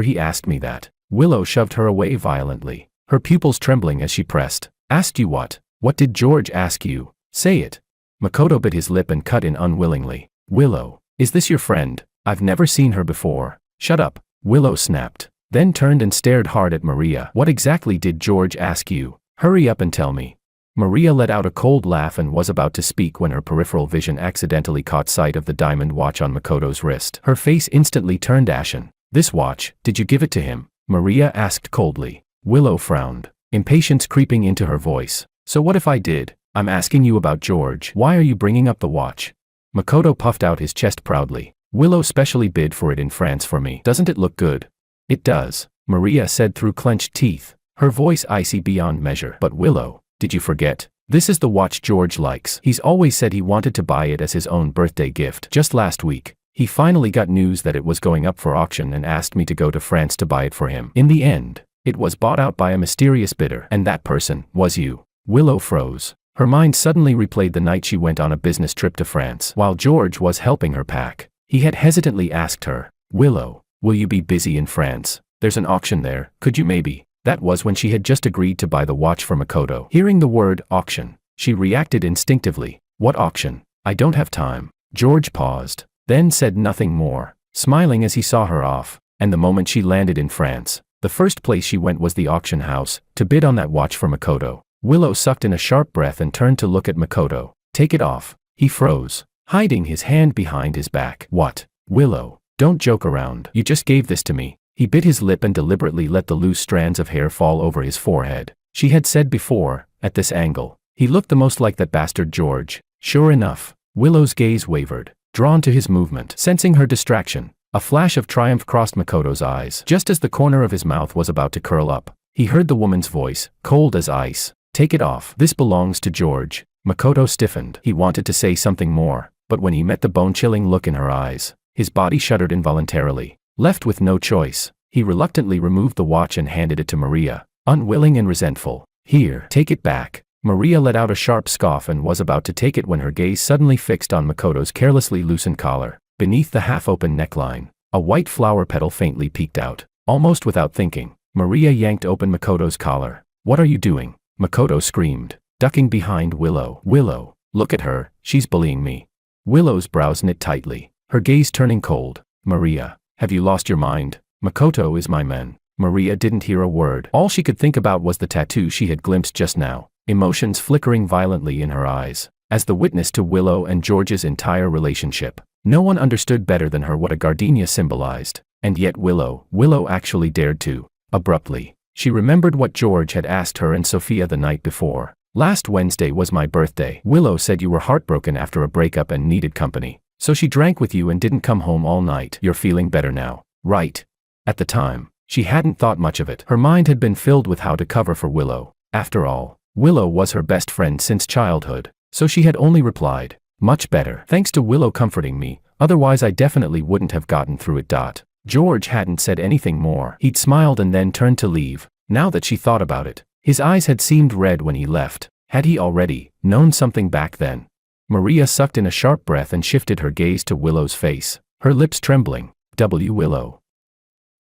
he asked me that. Willow shoved her away violently, her pupils trembling as she pressed. "Asked you what? What did George ask you? Say it." Makoto bit his lip and cut in unwillingly. "Willow, is this your friend? I've never seen her before." "Shut up," Willow snapped, then turned and stared hard at Maria. "What exactly did George ask you? Hurry up and tell me." Maria let out a cold laugh and was about to speak when her peripheral vision accidentally caught sight of the diamond watch on Makoto's wrist. Her face instantly turned ashen. "This watch, did you give it to him?" Maria asked coldly. Willow frowned, impatience creeping into her voice. "So what if I did? I'm asking you about George. Why are you bringing up the watch?" Makoto puffed out his chest proudly. "Willow specially bid for it in France for me. Doesn't it look good?" "It does," Maria said through clenched teeth, her voice icy beyond measure. "But Willow, did you forget? This is the watch George likes. He's always said he wanted to buy it as his own birthday gift. Just last week, he finally got news that it was going up for auction and asked me to go to France to buy it for him. In the end, it was bought out by a mysterious bidder, and that person was you." Willow froze. Her mind suddenly replayed the night she went on a business trip to France. While George was helping her pack, he had hesitantly asked her, "Willow, will you be busy in France? There's an auction there, could you maybe?" That was when she had just agreed to buy the watch for Makoto. Hearing the word auction, she reacted instinctively. "What auction? I don't have time." George paused, then said nothing more, smiling as he saw her off, and the moment she landed in France, the first place she went was the auction house, to bid on that watch for Makoto. Willow sucked in a sharp breath and turned to look at Makoto. "Take it off." He froze, hiding his hand behind his back. "What? Willow, don't joke around. You just gave this to me." He bit his lip and deliberately let the loose strands of hair fall over his forehead. She had said before, at this angle, he looked the most like that bastard George. Sure enough, Willow's gaze wavered, drawn to his movement. Sensing her distraction, a flash of triumph crossed Makoto's eyes. Just as the corner of his mouth was about to curl up, he heard the woman's voice, cold as ice. "Take it off. This belongs to George." Makoto stiffened. He wanted to say something more, but when he met the bone-chilling look in her eyes, his body shuddered involuntarily. Left with no choice, he reluctantly removed the watch and handed it to Maria, unwilling and resentful. "Here, take it back." Maria let out a sharp scoff and was about to take it when her gaze suddenly fixed on Makoto's carelessly loosened collar. Beneath the half-open neckline, a white flower petal faintly peeked out. Almost without thinking, Maria yanked open Makoto's collar. "What are you doing?" Makoto screamed, ducking behind Willow. "Willow, look at her, she's bullying me." Willow's brows knit tightly, her gaze turning cold. "Maria, have you lost your mind? Makoto is my man." Maria didn't hear a word. All she could think about was the tattoo she had glimpsed just now, emotions flickering violently in her eyes. As the witness to Willow and George's entire relationship, no one understood better than her what a gardenia symbolized. And yet Willow actually dared to. Abruptly, she remembered what George had asked her and Sophia the night before. "Last Wednesday was my birthday. Willow said you were heartbroken after a breakup and needed company. So she drank with you and didn't come home all night. You're feeling better now, right?" At the time, she hadn't thought much of it. Her mind had been filled with how to cover for Willow. After all, Willow was her best friend since childhood, so she had only replied, "Much better. Thanks to Willow comforting me, otherwise I definitely wouldn't have gotten through it." George hadn't said anything more. He'd smiled and then turned to leave. Now that she thought about it, his eyes had seemed red when he left. Had he already known something back then? Maria sucked in a sharp breath and shifted her gaze to Willow's face, her lips trembling. "Willow.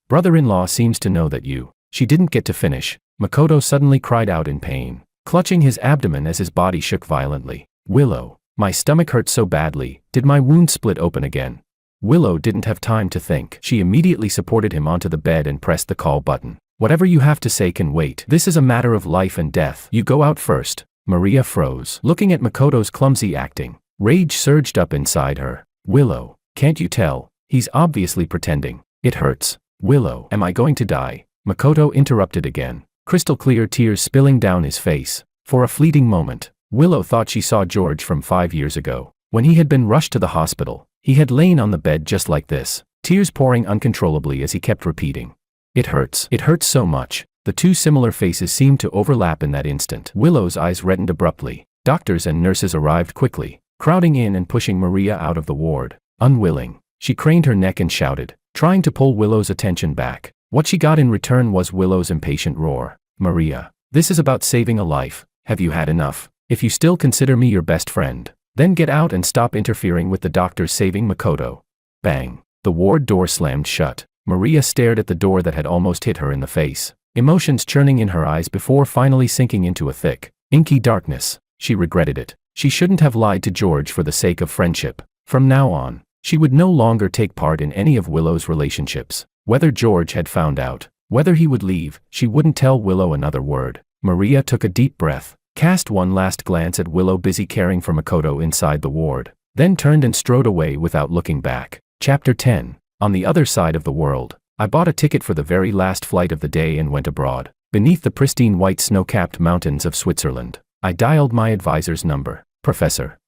Brother-in-law seems to know that you." She didn't get to finish. Makoto suddenly cried out in pain, clutching his abdomen as his body shook violently. Willow. My stomach hurt so badly. Did my wound split open again? Willow didn't have time to think. She immediately supported him onto the bed and pressed the call button. Whatever you have to say can wait. This is a matter of life and death. You go out first. Maria froze, looking at Makoto's clumsy acting. Rage surged up inside her. Willow, can't you tell? He's obviously pretending. It hurts. Willow, am I going to die? Makoto interrupted again, crystal clear tears spilling down his face. For a fleeting moment, Willow thought she saw George from 5 years ago. When he had been rushed to the hospital, he had lain on the bed just like this, tears pouring uncontrollably as he kept repeating, "It hurts. It hurts so much." The two similar faces seemed to overlap in that instant. Willow's eyes reddened abruptly. Doctors and nurses arrived quickly, crowding in and pushing Maria out of the ward. Unwilling, she craned her neck and shouted, trying to pull Willow's attention back. What she got in return was Willow's impatient roar. "Maria, this is about saving a life. Have you had enough? If you still consider me your best friend, then get out and stop interfering with the doctors saving Makoto." Bang. The ward door slammed shut. Maria stared at the door that had almost hit her in the face, emotions churning in her eyes before finally sinking into a thick, inky darkness. She regretted it. She shouldn't have lied to George for the sake of friendship. From now on, she would no longer take part in any of Willow's relationships. Whether George had found out, whether he would leave, she wouldn't tell Willow another word. Maria took a deep breath, cast one last glance at Willow busy caring for Makoto inside the ward, then turned and strode away without looking back. Chapter 10. On the other side of the world, I bought a ticket for the very last flight of the day and went abroad. Beneath the pristine white snow-capped mountains of Switzerland, I dialed my advisor's number. "Professor.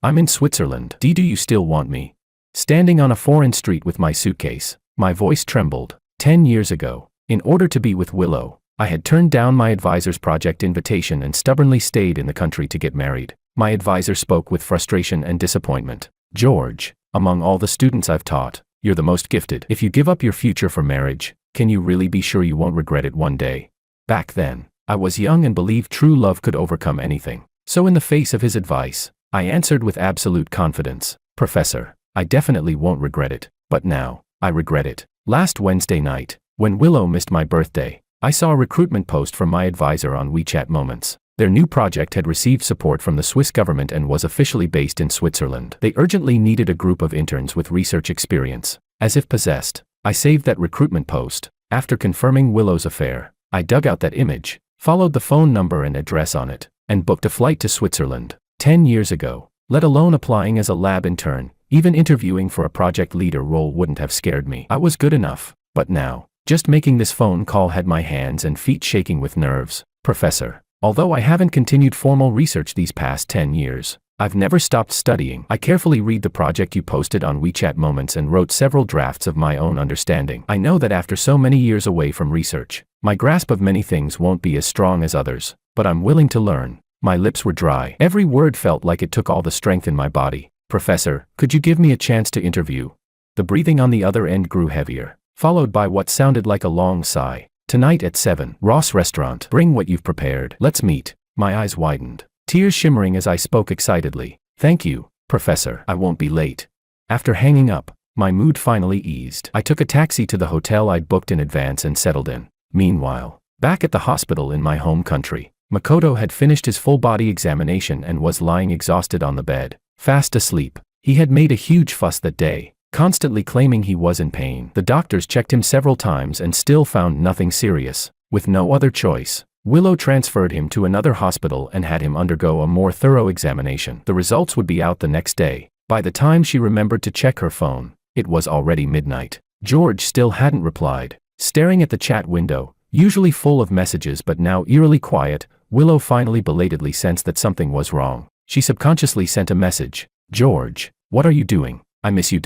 I'm in Switzerland. Do you still want me?" Standing on a foreign street with my suitcase, my voice trembled. 10 years ago, in order to be with Willow, I had turned down my advisor's project invitation and stubbornly stayed in the country to get married. My advisor spoke with frustration and disappointment. "George, among all the students I've taught, you're the most gifted. If you give up your future for marriage, can you really be sure you won't regret it one day?" Back then, I was young and believed true love could overcome anything. So in the face of his advice, I answered with absolute confidence, "Professor, I definitely won't regret it. But now, I regret it." Last Wednesday night, when Willow missed my birthday, I saw a recruitment post from my advisor on WeChat Moments. Their new project had received support from the Swiss government and was officially based in Switzerland. They urgently needed a group of interns with research experience. As if possessed, I saved that recruitment post. After confirming Willow's affair, I dug out that image, followed the phone number and address on it, and booked a flight to Switzerland. 10 years ago, let alone applying as a lab intern, even interviewing for a project leader role wouldn't have scared me. I was good enough. But now, just making this phone call had my hands and feet shaking with nerves. "Professor, although I haven't continued formal research these past 10 years, I've never stopped studying. I carefully read the project you posted on WeChat Moments and wrote several drafts of my own understanding. I know that after so many years away from research, my grasp of many things won't be as strong as others, but I'm willing to learn." My lips were dry. Every word felt like it took all the strength in my body. "Professor, could you give me a chance to interview?" The breathing on the other end grew heavier, followed by what sounded like a long sigh. "Tonight at 7, Ross Restaurant. Bring what you've prepared. Let's meet." My eyes widened, tears shimmering as I spoke excitedly. "Thank you, Professor. I won't be late." After hanging up, my mood finally eased. I took a taxi to the hotel I'd booked in advance and settled in. Meanwhile, back at the hospital in my home country, Makoto had finished his full-body examination and was lying exhausted on the bed, fast asleep. He had made a huge fuss that day, constantly claiming he was in pain. The doctors checked him several times and still found nothing serious. With no other choice, Willow transferred him to another hospital and had him undergo a more thorough examination. The results would be out the next day. By the time she remembered to check her phone, it was already midnight. George still hadn't replied. Staring at the chat window, usually full of messages but now eerily quiet, Willow finally belatedly sensed that something was wrong. She subconsciously sent a message. "George, what are you doing? I miss you."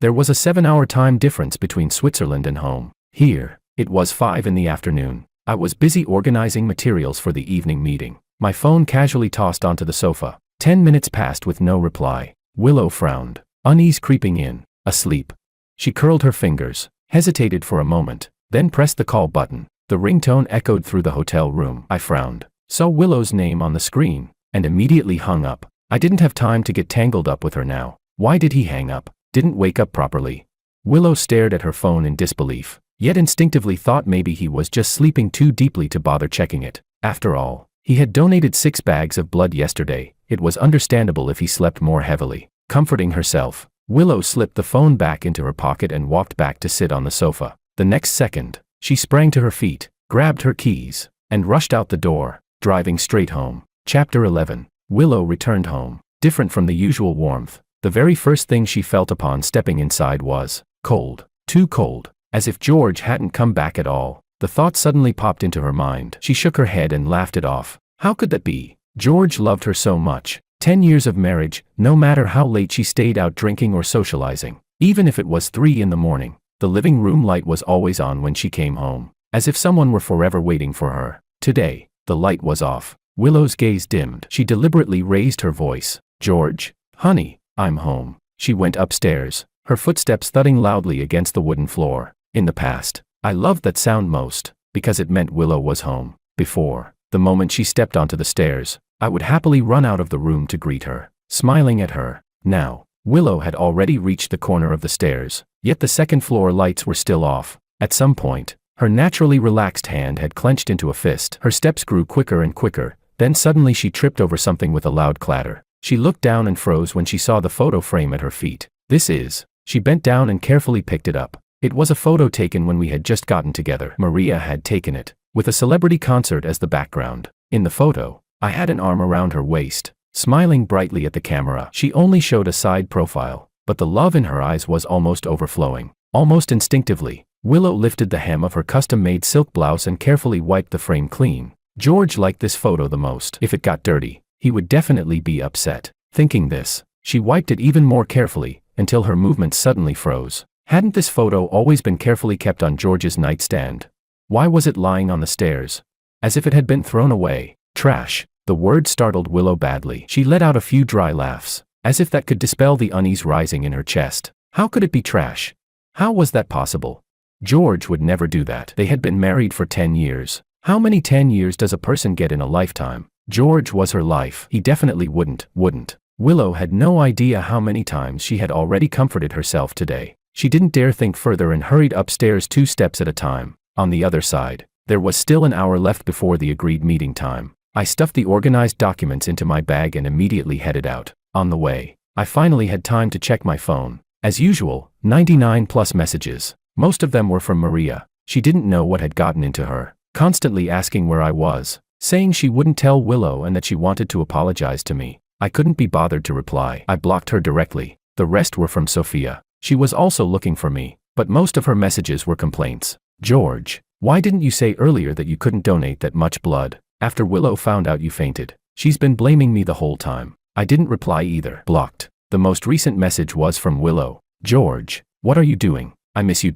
There was a 7-hour time difference between Switzerland and home. Here, it was 5 in the afternoon. I was busy organizing materials for the evening meeting. My phone casually tossed onto the sofa. 10 minutes passed with no reply. Willow frowned, unease creeping in. Asleep. She curled her fingers, hesitated for a moment, then pressed the call button. The ringtone echoed through the hotel room. I frowned, saw Willow's name on the screen, and immediately hung up. I didn't have time to get tangled up with her now. Why did he hang up? Didn't wake up properly? Willow stared at her phone in disbelief. yet instinctively thought maybe he was just sleeping too deeply to bother checking it. After all, he had donated 6 bags of blood yesterday. It was understandable if he slept more heavily. Comforting herself, Willow slipped the phone back into her pocket and walked back to sit on the sofa. The next second, she sprang to her feet, grabbed her keys, and rushed out the door, driving straight home. Chapter 11. Willow returned home. Different from the usual warmth, the very first thing she felt upon stepping inside was cold. Too cold. As if George hadn't come back at all. The thought suddenly popped into her mind. She shook her head and laughed it off. How could that be? George loved her so much. 10 years of marriage, no matter how late she stayed out drinking or socializing. Even if it was 3 in the morning, the living room light was always on when she came home. As if someone were forever waiting for her. Today, the light was off. Willow's gaze dimmed. She deliberately raised her voice. George? Honey, I'm home. She went upstairs, her footsteps thudding loudly against the wooden floor. In the past, I loved that sound most, because it meant Willow was home. Before, the moment she stepped onto the stairs, I would happily run out of the room to greet her, smiling at her. Now, Willow had already reached the corner of the stairs, yet the second-floor lights were still off. At some point, her naturally relaxed hand had clenched into a fist. Her steps grew quicker and quicker, then suddenly she tripped over something with a loud clatter. She looked down and froze when she saw the photo frame at her feet. This is. She bent down and carefully picked it up. It was a photo taken when we had just gotten together. Maria had taken it, with a celebrity concert as the background. In the photo, I had an arm around her waist, smiling brightly at the camera. She only showed a side profile, but the love in her eyes was almost overflowing. Almost instinctively, Willow lifted the hem of her custom-made silk blouse and carefully wiped the frame clean. George liked this photo the most. If it got dirty, he would definitely be upset. Thinking this, she wiped it even more carefully, until her movements suddenly froze. Hadn't this photo always been carefully kept on George's nightstand? Why was it lying on the stairs? As if it had been thrown away. Trash. The word startled Willow badly. She let out a few dry laughs, as if that could dispel the unease rising in her chest. How could it be trash? How was that possible? George would never do that. They had been married for 10 years. How many 10 years does a person get in a lifetime? George was her life. He definitely wouldn't. Willow had no idea how many times she had already comforted herself today. She didn't dare think further and hurried upstairs 2 steps at a time. On the other side, there was still an hour left before the agreed meeting time. I stuffed the organized documents into my bag and immediately headed out. On the way, I finally had time to check my phone. As usual, 99 plus messages. Most of them were from Maria. She didn't know what had gotten into her, constantly asking where I was, saying she wouldn't tell Willow and that she wanted to apologize to me. I couldn't be bothered to reply. I blocked her directly. The rest were from Sophia. She was also looking for me, but most of her messages were complaints. George, why didn't you say earlier that you couldn't donate that much blood? After Willow found out you fainted, she's been blaming me the whole time. I didn't reply either. Blocked. The most recent message was from Willow. George, what are you doing? I miss you.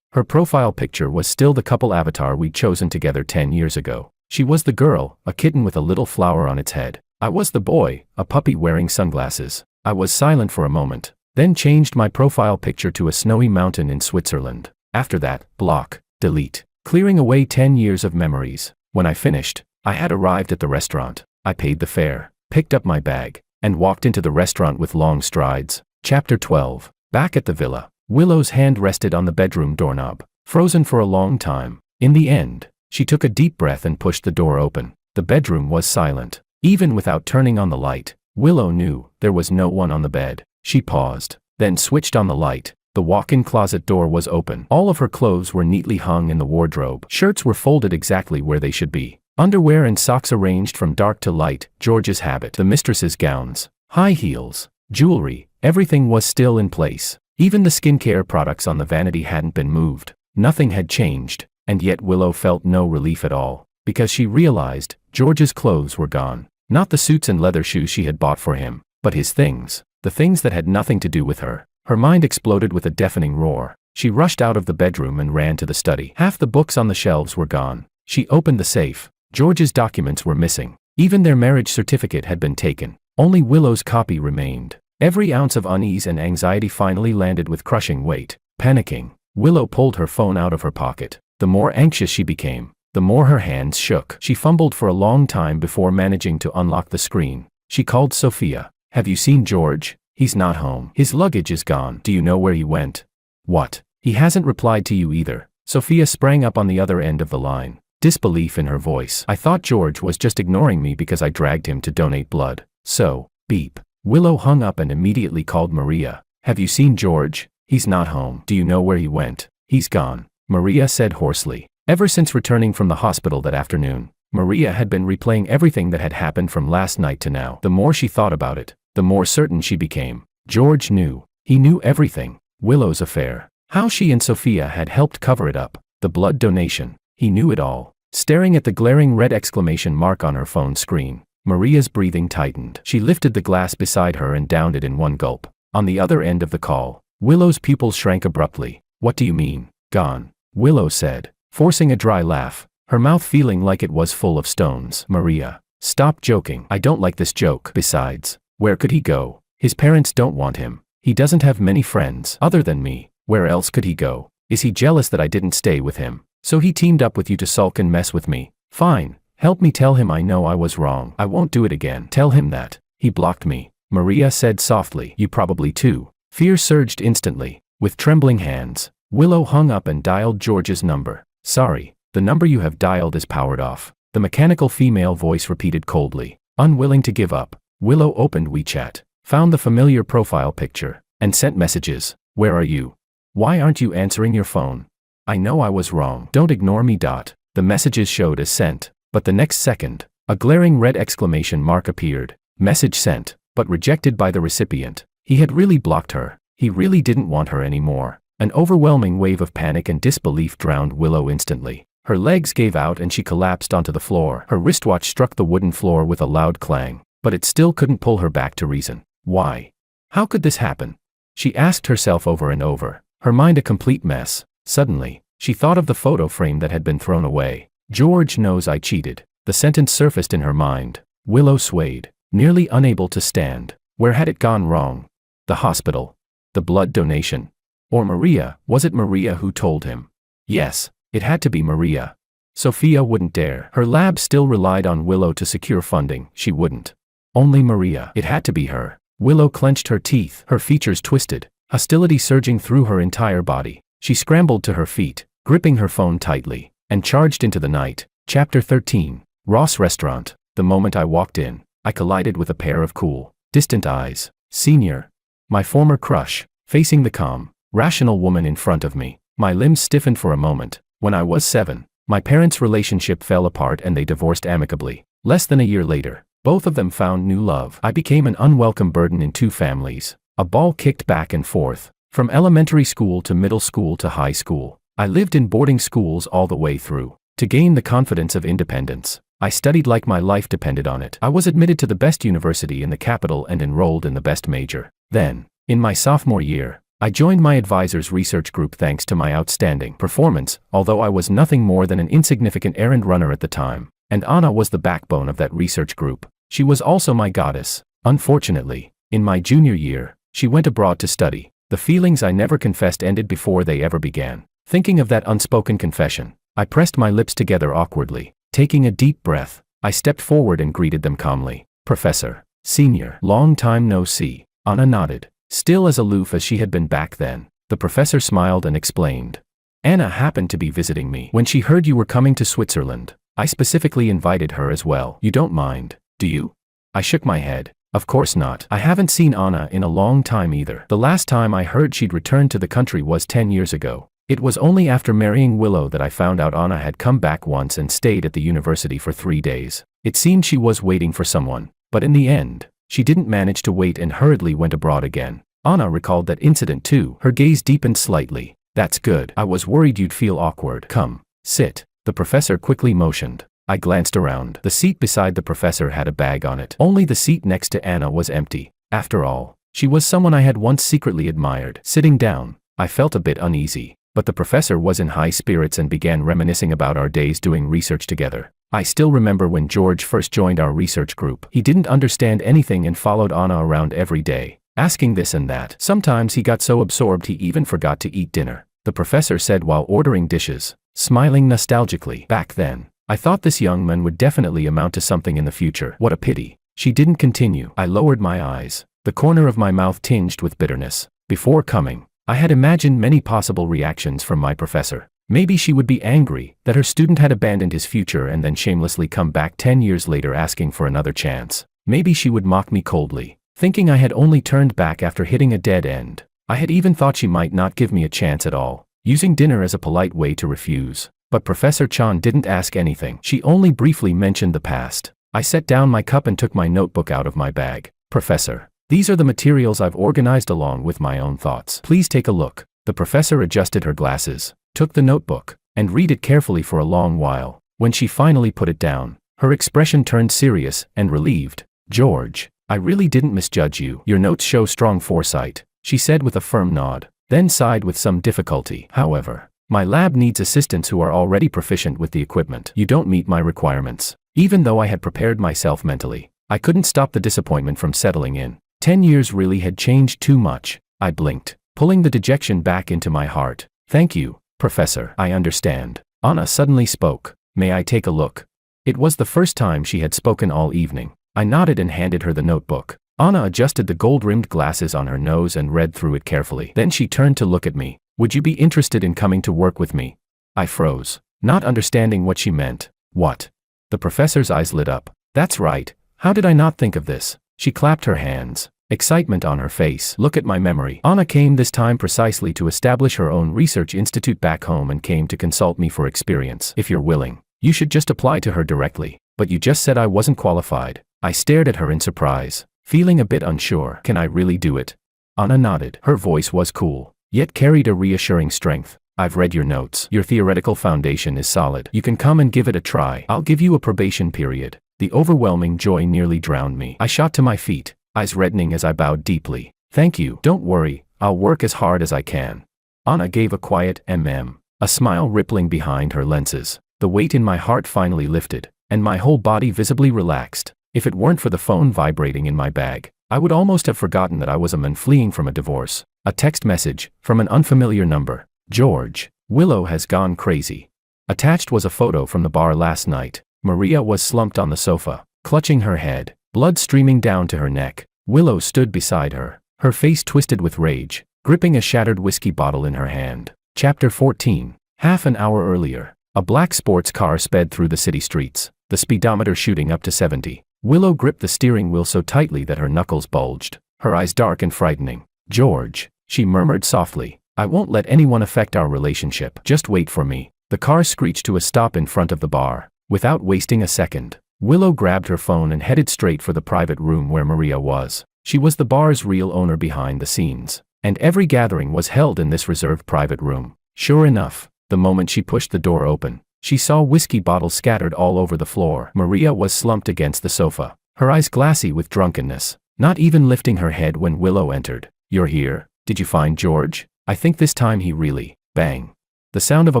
Her profile picture was still the couple avatar we'd chosen together 10 years ago. She was the girl, a kitten with a little flower on its head. I was the boy, a puppy wearing sunglasses. I was silent for a moment, then changed my profile picture to a snowy mountain in Switzerland. After that, block, delete, clearing away 10 years of memories. When I finished, I had arrived at the restaurant. I paid the fare, picked up my bag, and walked into the restaurant with long strides. Chapter 12. Back at the villa, Willow's hand rested on the bedroom doorknob, frozen for a long time. In the end, she took a deep breath and pushed the door open. The bedroom was silent. Even without turning on the light, Willow knew there was no one on the bed. She paused, then switched on the light. The walk-in closet door was open. All of her clothes were neatly hung in the wardrobe. Shirts were folded exactly where they should be. Underwear and socks arranged from dark to light. George's habit. The mistress's gowns, high heels, jewelry, everything was still in place. Even the skincare products on the vanity hadn't been moved. Nothing had changed, and yet Willow felt no relief at all, because she realized George's clothes were gone. Not the suits and leather shoes she had bought for him, but his things, the things that had nothing to do with her. Her mind exploded with a deafening roar. She rushed out of the bedroom and ran to the study. Half the books on the shelves were gone. She opened the safe. George's documents were missing. Even their marriage certificate had been taken. Only Willow's copy remained. Every ounce of unease and anxiety finally landed with crushing weight. Panicking, Willow pulled her phone out of her pocket. The more anxious she became, the more her hands shook. She fumbled for a long time before managing to unlock the screen. She called Sophia. Have you seen George? He's not home. His luggage is gone. Do you know where he went? What? He hasn't replied to you either. Sophia sprang up on the other end of the line, disbelief in her voice. I thought George was just ignoring me because I dragged him to donate blood. So, beep. Willow hung up and immediately called Maria. Have you seen George? He's not home. Do you know where he went? He's gone, Maria said hoarsely. Ever since returning from the hospital that afternoon, Maria had been replaying everything that had happened from last night to now. The more she thought about it, the more certain she became. George knew. He knew everything. Willow's affair. How she and Sophia had helped cover it up. The blood donation. He knew it all. Staring at the glaring red exclamation mark on her phone screen, Maria's breathing tightened. She lifted the glass beside her and downed it in one gulp. On the other end of the call, Willow's pupils shrank abruptly. What do you mean, gone? Willow said, forcing a dry laugh, her mouth feeling like it was full of stones. Maria, stop joking. I don't like this joke. Besides, where could he go? His parents don't want him. He doesn't have many friends other than me. Where else could he go? Is he jealous that I didn't stay with him? So he teamed up with you to sulk and mess with me? Fine. Help me tell him I know I was wrong. I won't do it again. Tell him that. He blocked me, Maria said softly. You probably too. Fear surged instantly. With trembling hands, Willow hung up and dialed George's number. Sorry, the number you have dialed is powered off, the mechanical female voice repeated coldly. Unwilling to give up, Willow opened WeChat, found the familiar profile picture, and sent messages. Where are you? Why aren't you answering your phone? I know I was wrong. Don't ignore me. The messages showed as sent, but the next second, a glaring red exclamation mark appeared. Message sent, but rejected by the recipient. He had really blocked her. He really didn't want her anymore. An overwhelming wave of panic and disbelief drowned Willow instantly. Her legs gave out and she collapsed onto the floor. Her wristwatch struck the wooden floor with a loud clang, but it still couldn't pull her back to reason. Why? How could this happen? She asked herself over and over, her mind a complete mess. Suddenly, she thought of the photo frame that had been thrown away. George knows I cheated. The sentence surfaced in her mind. Willow swayed, nearly unable to stand. Where had it gone wrong? The hospital? The blood donation? Or Maria? Was it Maria who told him? Yes, it had to be Maria. Sophia wouldn't dare. Her lab still relied on Willow to secure funding. She wouldn't. Only Maria. It had to be her. Willow clenched her teeth, her features twisted, hostility surging through her entire body. She scrambled to her feet, gripping her phone tightly, and charged into the night. Chapter 13. Ross Restaurant. The moment I walked in, I collided with a pair of cool, distant eyes. Senior. My former crush, facing the calm, rational woman in front of me. My limbs stiffened for a moment. When I was 7, my parents' relationship fell apart and they divorced amicably. Less than a year later, both of them found new love. I became an unwelcome burden in two families. A ball kicked back and forth. From elementary school to middle school to high school, I lived in boarding schools all the way through. To gain the confidence of independence, I studied like my life depended on it. I was admitted to the best university in the capital and enrolled in the best major. Then, in my sophomore year, I joined my advisor's research group thanks to my outstanding performance, although I was nothing more than an insignificant errand runner at the time, and Anna was the backbone of that research group. She was also my goddess. Unfortunately, in my junior year, she went abroad to study. The feelings I never confessed ended before they ever began. Thinking of that unspoken confession, I pressed my lips together awkwardly. Taking a deep breath, I stepped forward and greeted them calmly. Professor, Senior, long time no see. Anna nodded, still as aloof as she had been back then. The professor smiled and explained. Anna happened to be visiting me. When she heard you were coming to Switzerland, I specifically invited her as well. You don't mind, do you? I shook my head. Of course not. I haven't seen Anna in a long time either. The last time I heard she'd returned to the country was 10 years ago. It was only after marrying Willow that I found out Anna had come back once and stayed at the university for 3 days. It seemed she was waiting for someone, but in the end, she didn't manage to wait and hurriedly went abroad again. Anna recalled that incident too. Her gaze deepened slightly. That's good. I was worried you'd feel awkward. Come, sit. The professor quickly motioned. I glanced around. The seat beside the professor had a bag on it. Only the seat next to Anna was empty. After all, she was someone I had once secretly admired. Sitting down, I felt a bit uneasy, but the professor was in high spirits and began reminiscing about our days doing research together. I still remember when George first joined our research group. He didn't understand anything and followed Anna around every day, asking this and that. Sometimes he got so absorbed he even forgot to eat dinner, the professor said while ordering dishes, smiling nostalgically. Back then, I thought this young man would definitely amount to something in the future. What a pity. She didn't continue. I lowered my eyes, the corner of my mouth tinged with bitterness. Before coming, I had imagined many possible reactions from my professor. Maybe she would be angry that her student had abandoned his future and then shamelessly come back 10 years later asking for another chance. Maybe she would mock me coldly, thinking I had only turned back after hitting a dead end. I had even thought she might not give me a chance at all, using dinner as a polite way to refuse. But Professor Chan didn't ask anything. She only briefly mentioned the past. I set down my cup and took my notebook out of my bag. Professor, these are the materials I've organized along with my own thoughts. Please take a look. The professor adjusted her glasses, took the notebook, and read it carefully for a long while. When she finally put it down, her expression turned serious and relieved. George, I really didn't misjudge you. Your notes show strong foresight, she said with a firm nod, then sighed with some difficulty. However, my lab needs assistants who are already proficient with the equipment. You don't meet my requirements. Even though I had prepared myself mentally, I couldn't stop the disappointment from settling in. 10 years really had changed too much. I blinked, pulling the dejection back into my heart. Thank you, Professor. I understand. Anna suddenly spoke. May I take a look? It was the first time she had spoken all evening. I nodded and handed her the notebook. Anna adjusted the gold-rimmed glasses on her nose and read through it carefully. Then she turned to look at me. Would you be interested in coming to work with me? I froze, not understanding what she meant. What? The professor's eyes lit up. That's right. How did I not think of this? She clapped her hands, excitement on her face. Look at my memory. Anna came this time precisely to establish her own research institute back home and came to consult me for experience. If you're willing, you should just apply to her directly. But you just said I wasn't qualified. I stared at her in surprise, feeling a bit unsure. Can I really do it? Anna nodded. Her voice was cool, yet carried a reassuring strength. I've read your notes. Your theoretical foundation is solid. You can come and give it a try. I'll give you a probation period. The overwhelming joy nearly drowned me. I shot to my feet, eyes reddening as I bowed deeply. Thank you. Don't worry, I'll work as hard as I can. Anna gave a quiet a smile rippling behind her lenses. The weight in my heart finally lifted, and my whole body visibly relaxed. If it weren't for the phone vibrating in my bag, I would almost have forgotten that I was a man fleeing from a divorce. A text message from an unfamiliar number. George, Willow has gone crazy. Attached was a photo from the bar last night. Maria was slumped on the sofa, clutching her head, blood streaming down to her neck. Willow stood beside her, her face twisted with rage, gripping a shattered whiskey bottle in her hand. Chapter 14. Half an hour earlier, a black sports car sped through the city streets, the speedometer shooting up to 70. Willow gripped the steering wheel so tightly that her knuckles bulged, her eyes dark and frightening. George, she murmured softly, I won't let anyone affect our relationship. Just wait for me. The car screeched to a stop in front of the bar. Without wasting a second, Willow grabbed her phone and headed straight for the private room where Maria was. She was the bar's real owner behind the scenes, and every gathering was held in this reserved private room. Sure enough, the moment she pushed the door open, she saw whiskey bottles scattered all over the floor. Maria was slumped against the sofa, her eyes glassy with drunkenness, not even lifting her head when Willow entered. You're here? Did you find George? I think this time he really, bang. The sound of a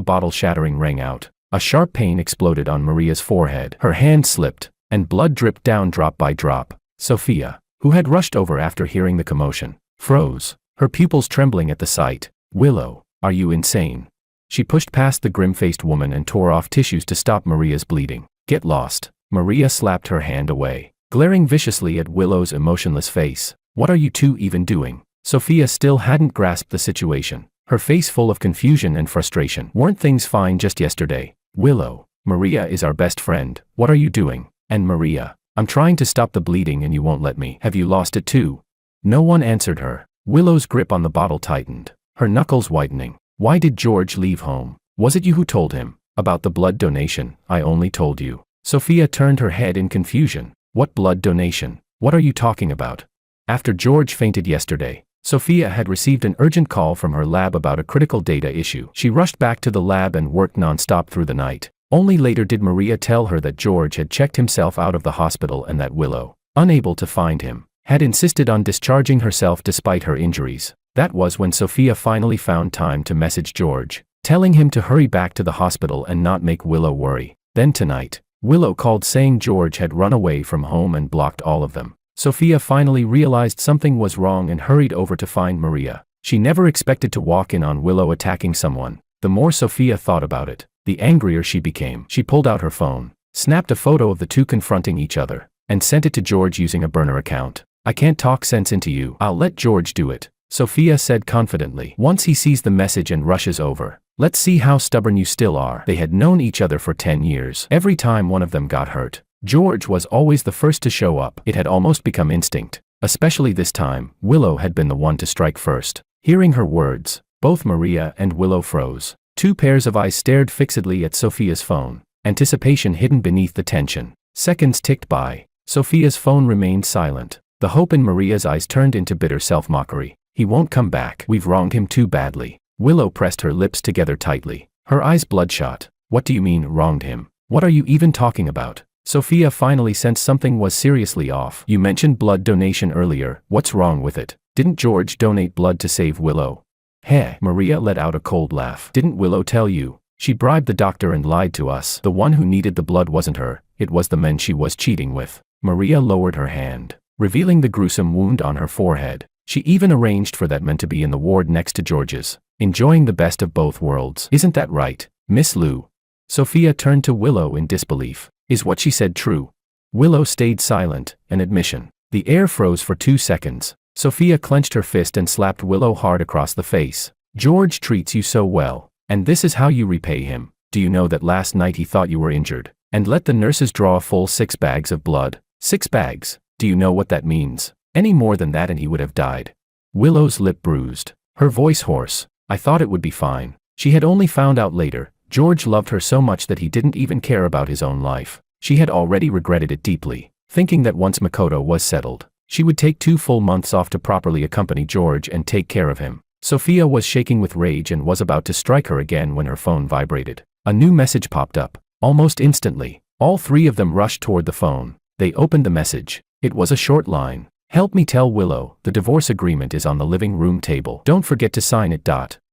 bottle shattering rang out. A sharp pain exploded on Maria's forehead. Her hand slipped, and blood dripped down drop by drop. Sophia, who had rushed over after hearing the commotion, froze, her pupils trembling at the sight. Willow, are you insane? She pushed past the grim-faced woman and tore off tissues to stop Maria's bleeding. Get lost. Maria slapped her hand away, glaring viciously at Willow's emotionless face. What are you two even doing? Sophia still hadn't grasped the situation, her face full of confusion and frustration. Weren't things fine just yesterday? Willow, Maria is our best friend. What are you doing? And Maria, I'm trying to stop the bleeding and you won't let me. Have you lost it too? No one answered her. Willow's grip on the bottle tightened, her knuckles whitening. Why did George leave home? Was it you who told him about the blood donation? I only told you. Sophia turned her head in confusion. What blood donation? What are you talking about? After George fainted yesterday, Sophia had received an urgent call from her lab about a critical data issue. She rushed back to the lab and worked non-stop through the night. Only later did Maria tell her that George had checked himself out of the hospital and that Willow, unable to find him, had insisted on discharging herself despite her injuries. That was when Sophia finally found time to message George, telling him to hurry back to the hospital and not make Willow worry. Then tonight, Willow called saying George had run away from home and blocked all of them. Sophia finally realized something was wrong and hurried over to find Maria. She never expected to walk in on Willow attacking someone. The more Sophia thought about it, the angrier she became. She pulled out her phone, snapped a photo of the two confronting each other, and sent it to George using a burner account. I can't talk sense into you. I'll let George do it. Sophia said confidently. Once he sees the message and rushes over. Let's see how stubborn you still are. They had known each other for 10 years. Every time one of them got hurt, George was always the first to show up. It had almost become instinct. Especially this time, Willow had been the one to strike first. Hearing her words, both Maria and Willow froze. Two pairs of eyes stared fixedly at Sophia's phone, anticipation hidden beneath the tension. Seconds ticked by. Sophia's phone remained silent. The hope in Maria's eyes turned into bitter self-mockery. He won't come back. We've wronged him too badly. Willow pressed her lips together tightly, her eyes bloodshot. What do you mean, wronged him? What are you even talking about? Sophia finally sensed something was seriously off. You mentioned blood donation earlier. What's wrong with it? Didn't George donate blood to save Willow? Heh, Maria let out a cold laugh. Didn't Willow tell you? She bribed the doctor and lied to us. The one who needed the blood wasn't her, it was the men she was cheating with. Maria lowered her hand, revealing the gruesome wound on her forehead. She even arranged for that man to be in the ward next to George's, enjoying the best of both worlds. Isn't that right, Miss Lou? Sophia turned to Willow in disbelief. Is what she said true? Willow stayed silent, an admission. The air froze for 2 seconds. Sophia clenched her fist and slapped Willow hard across the face. George treats you so well, and this is how you repay him. Do you know that last night he thought you were injured, and let the nurses draw a full 6 bags of blood? 6 bags. Do you know what that means? Any more than that and he would have died. Willow's lip bruised, her voice hoarse. I thought it would be fine. She had only found out later, George loved her so much that he didn't even care about his own life. She had already regretted it deeply, thinking that once Makoto was settled, she would take 2 full months off to properly accompany George and take care of him. Sophia was shaking with rage and was about to strike her again when her phone vibrated. A new message popped up. Almost instantly, all 3 of them rushed toward the phone. They opened the message. It was a short line. Help me tell Willow, the divorce agreement is on the living room table. Don't forget to sign it.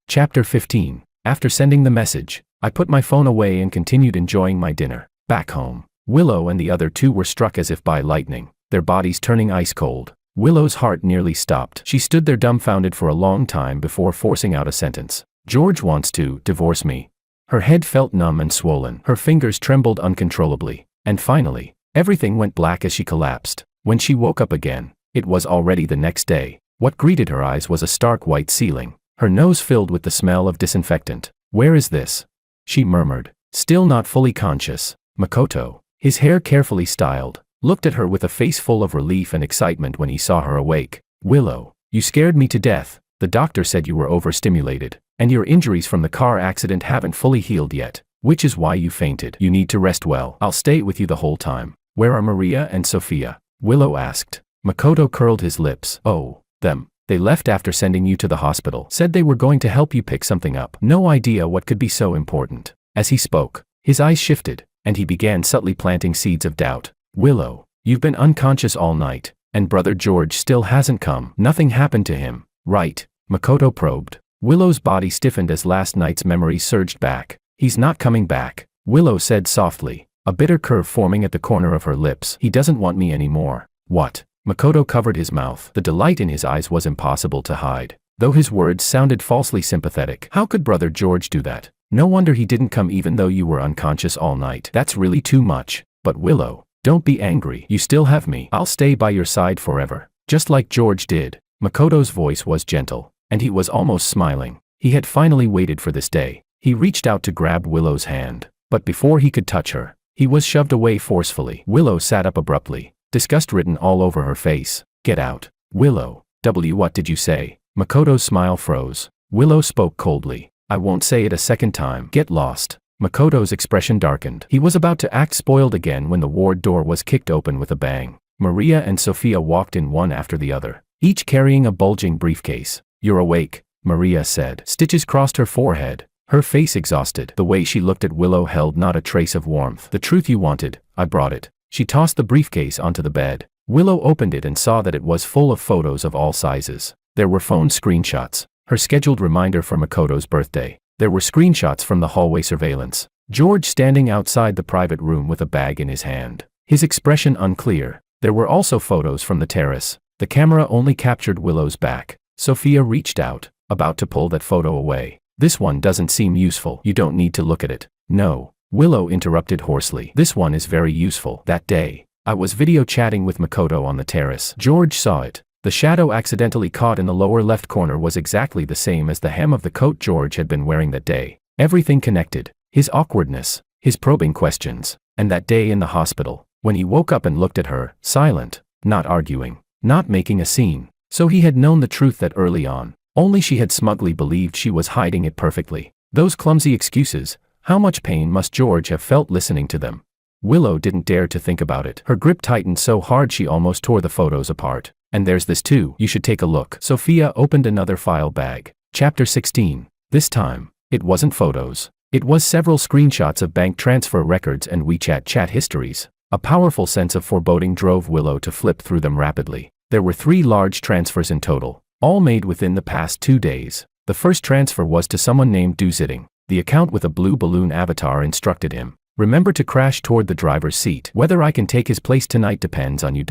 Chapter 15. After sending the message, I put my phone away and continued enjoying my dinner. Back home, Willow and the other 2 were struck as if by lightning, their bodies turning ice cold. Willow's heart nearly stopped. She stood there dumbfounded for a long time before forcing out a sentence. George wants to divorce me. Her head felt numb and swollen. Her fingers trembled uncontrollably. And finally, everything went black as she collapsed. When she woke up again, it was already the next day. What greeted her eyes was a stark white ceiling, her nose filled with the smell of disinfectant. Where is this? She murmured, still not fully conscious. Makoto, his hair carefully styled, looked at her with a face full of relief and excitement when he saw her awake. Willow, you scared me to death. The doctor said you were overstimulated, and your injuries from the car accident haven't fully healed yet, which is why you fainted. You need to rest well. I'll stay with you the whole time. Where are Maria and Sophia? Willow asked. Makoto curled his lips. Oh, them. They left after sending you to the hospital. Said they were going to help you pick something up. No idea what could be so important. As he spoke, his eyes shifted, and he began subtly planting seeds of doubt. Willow, you've been unconscious all night, and brother George still hasn't come. Nothing happened to him, right? Makoto probed. Willow's body stiffened as last night's memories surged back. He's not coming back, Willow said softly, a bitter curve forming at the corner of her lips. He doesn't want me anymore. What? Makoto covered his mouth. The delight in his eyes was impossible to hide, though his words sounded falsely sympathetic. How could brother George do that? No wonder he didn't come even though you were unconscious all night. That's really too much. But Willow, don't be angry. You still have me. I'll stay by your side forever, just like George did. Makoto's voice was gentle, and he was almost smiling. He had finally waited for this day. He reached out to grab Willow's hand, but before he could touch her, he was shoved away forcefully. Willow sat up abruptly, disgust written all over her face. Get out. Willow. What did you say? Makoto's smile froze. Willow spoke coldly. I won't say it a second time. Get lost. Makoto's expression darkened. He was about to act spoiled again when the ward door was kicked open with a bang. Maria and Sophia walked in one after the other, each carrying a bulging briefcase. You're awake, Maria said. Stitches crossed her forehead, her face exhausted. The way she looked at Willow held not a trace of warmth. The truth you wanted, I brought it. She tossed the briefcase onto the bed. Willow opened it and saw that it was full of photos of all sizes. There were phone screenshots, her scheduled reminder for Makoto's birthday. There were screenshots from the hallway surveillance. George standing outside the private room with a bag in his hand, his expression unclear. There were also photos from the terrace. The camera only captured Willow's back. Sophia reached out, about to pull that photo away. This one doesn't seem useful. You don't need to look at it. No. Willow interrupted hoarsely. This one is very useful. That day, I was video chatting with Makoto on the terrace. George saw it. The shadow accidentally caught in the lower left corner was exactly the same as the hem of the coat George had been wearing that day. Everything connected. His awkwardness, his probing questions, and that day in the hospital, when he woke up and looked at her, silent, not arguing, not making a scene. So he had known the truth that early on, only she had smugly believed she was hiding it perfectly. Those clumsy excuses, how much pain must George have felt listening to them? Willow didn't dare to think about it. Her grip tightened so hard she almost tore the photos apart. And there's this too, you should take a look. Sophia opened another file bag. Chapter 16. This time, it wasn't photos. It was several screenshots of bank transfer records and WeChat chat histories. A powerful sense of foreboding drove Willow to flip through them rapidly. There were 3 large transfers in total, all made within the past 2 days. The first transfer was to someone named Duzitting. The account with a blue balloon avatar instructed him, "Remember to crash toward the driver's seat. Whether I can take his place tonight depends on you."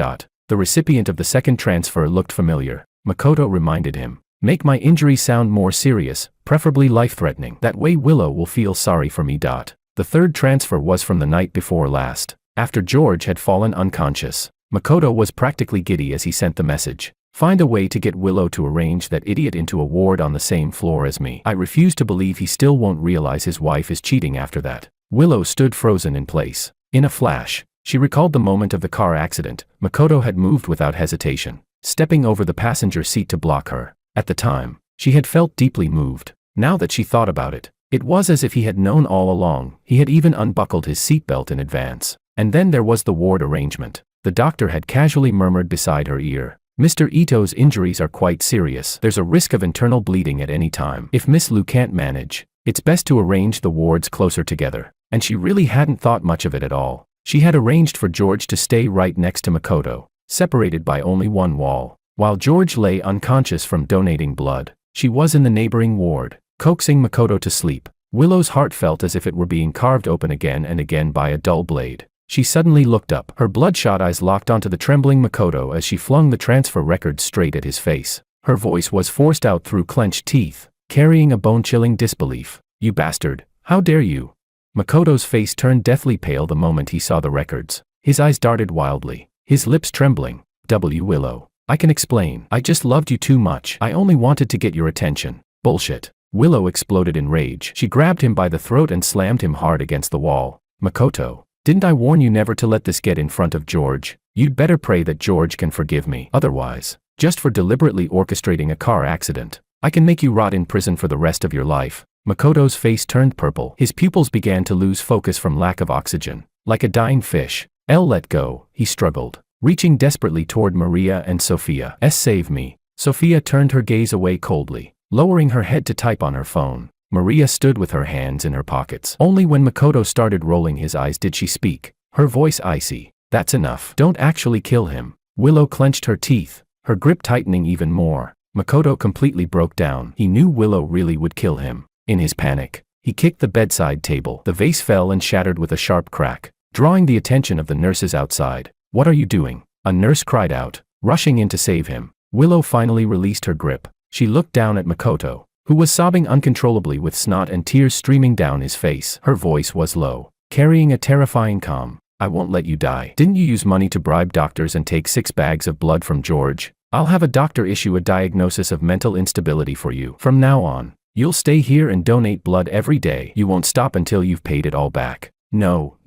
The recipient of the second transfer looked familiar. Makoto reminded him, "Make my injury sound more serious, preferably life-threatening. That way Willow will feel sorry for me." The third transfer was from the night before last, after George had fallen unconscious. Makoto was practically giddy as he sent the message. "Find a way to get Willow to arrange that idiot into a ward on the same floor as me. I refuse to believe he still won't realize his wife is cheating after that." Willow stood frozen in place. In a flash, she recalled the moment of the car accident. Makoto had moved without hesitation, stepping over the passenger seat to block her. At the time, she had felt deeply moved. Now that she thought about it, it was as if he had known all along. He had even unbuckled his seatbelt in advance. And then there was the ward arrangement. The doctor had casually murmured beside her ear, "Mr. Ito's injuries are quite serious. There's a risk of internal bleeding at any time. If Miss Lu can't manage, it's best to arrange the wards closer together." And she really hadn't thought much of it at all. She had arranged for George to stay right next to Makoto, separated by only one wall. While George lay unconscious from donating blood, she was in the neighboring ward, coaxing Makoto to sleep. Willow's heart felt as if it were being carved open again and again by a dull blade. She suddenly looked up. Her bloodshot eyes locked onto the trembling Makoto as she flung the transfer records straight at his face. Her voice was forced out through clenched teeth, carrying a bone-chilling disbelief. "You bastard, how dare you?" Makoto's face turned deathly pale the moment he saw the records. His eyes darted wildly, his lips trembling. Willow, I can explain. I just loved you too much. I only wanted to get your attention." "Bullshit." Willow exploded in rage. She grabbed him by the throat and slammed him hard against the wall. "Makoto, didn't I warn you never to let this get in front of George? You'd better pray that George can forgive me. Otherwise, just for deliberately orchestrating a car accident, I can make you rot in prison for the rest of your life." Makoto's face turned purple. His pupils began to lose focus from lack of oxygen. Like a dying fish. "Let go," he struggled, reaching desperately toward Maria and Sophia. "Save me." Sophia turned her gaze away coldly, lowering her head to type on her phone. Maria stood with her hands in her pockets. Only when Makoto started rolling his eyes did she speak, her voice icy. "That's enough. Don't actually kill him." Willow clenched her teeth, her grip tightening even more. Makoto completely broke down. He knew Willow really would kill him. In his panic, he kicked the bedside table. The vase fell and shattered with a sharp crack, drawing the attention of the nurses outside. "What are you doing?" a nurse cried out, rushing in to save him. Willow finally released her grip. She looked down at Makoto, who was sobbing uncontrollably with snot and tears streaming down his face. Her voice was low, carrying a terrifying calm. "I won't let you die. Didn't you use money to bribe doctors and take 6 bags of blood from George? I'll have a doctor issue a diagnosis of mental instability for you. From now on, you'll stay here and donate blood every day. You won't stop until you've paid it all back." No,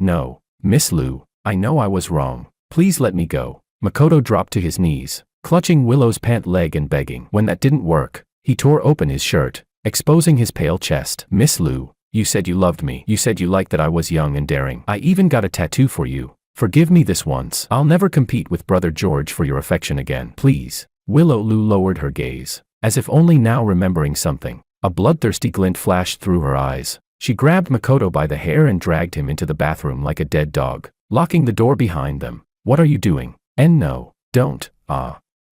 Miss Lu, I know I was wrong. Please let me go." Makoto dropped to his knees, clutching Willow's pant leg and begging. When that didn't work, he tore open his shirt, exposing his pale chest. "Miss Lu, you said you loved me. You said you liked that I was young and daring. I even got a tattoo for you. Forgive me this once. I'll never compete with Brother George for your affection again. Please." Willow Lu lowered her gaze, as if only now remembering something. A bloodthirsty glint flashed through her eyes. She grabbed Makoto by the hair and dragged him into the bathroom like a dead dog, locking the door behind them. "What are you doing? And no, don't,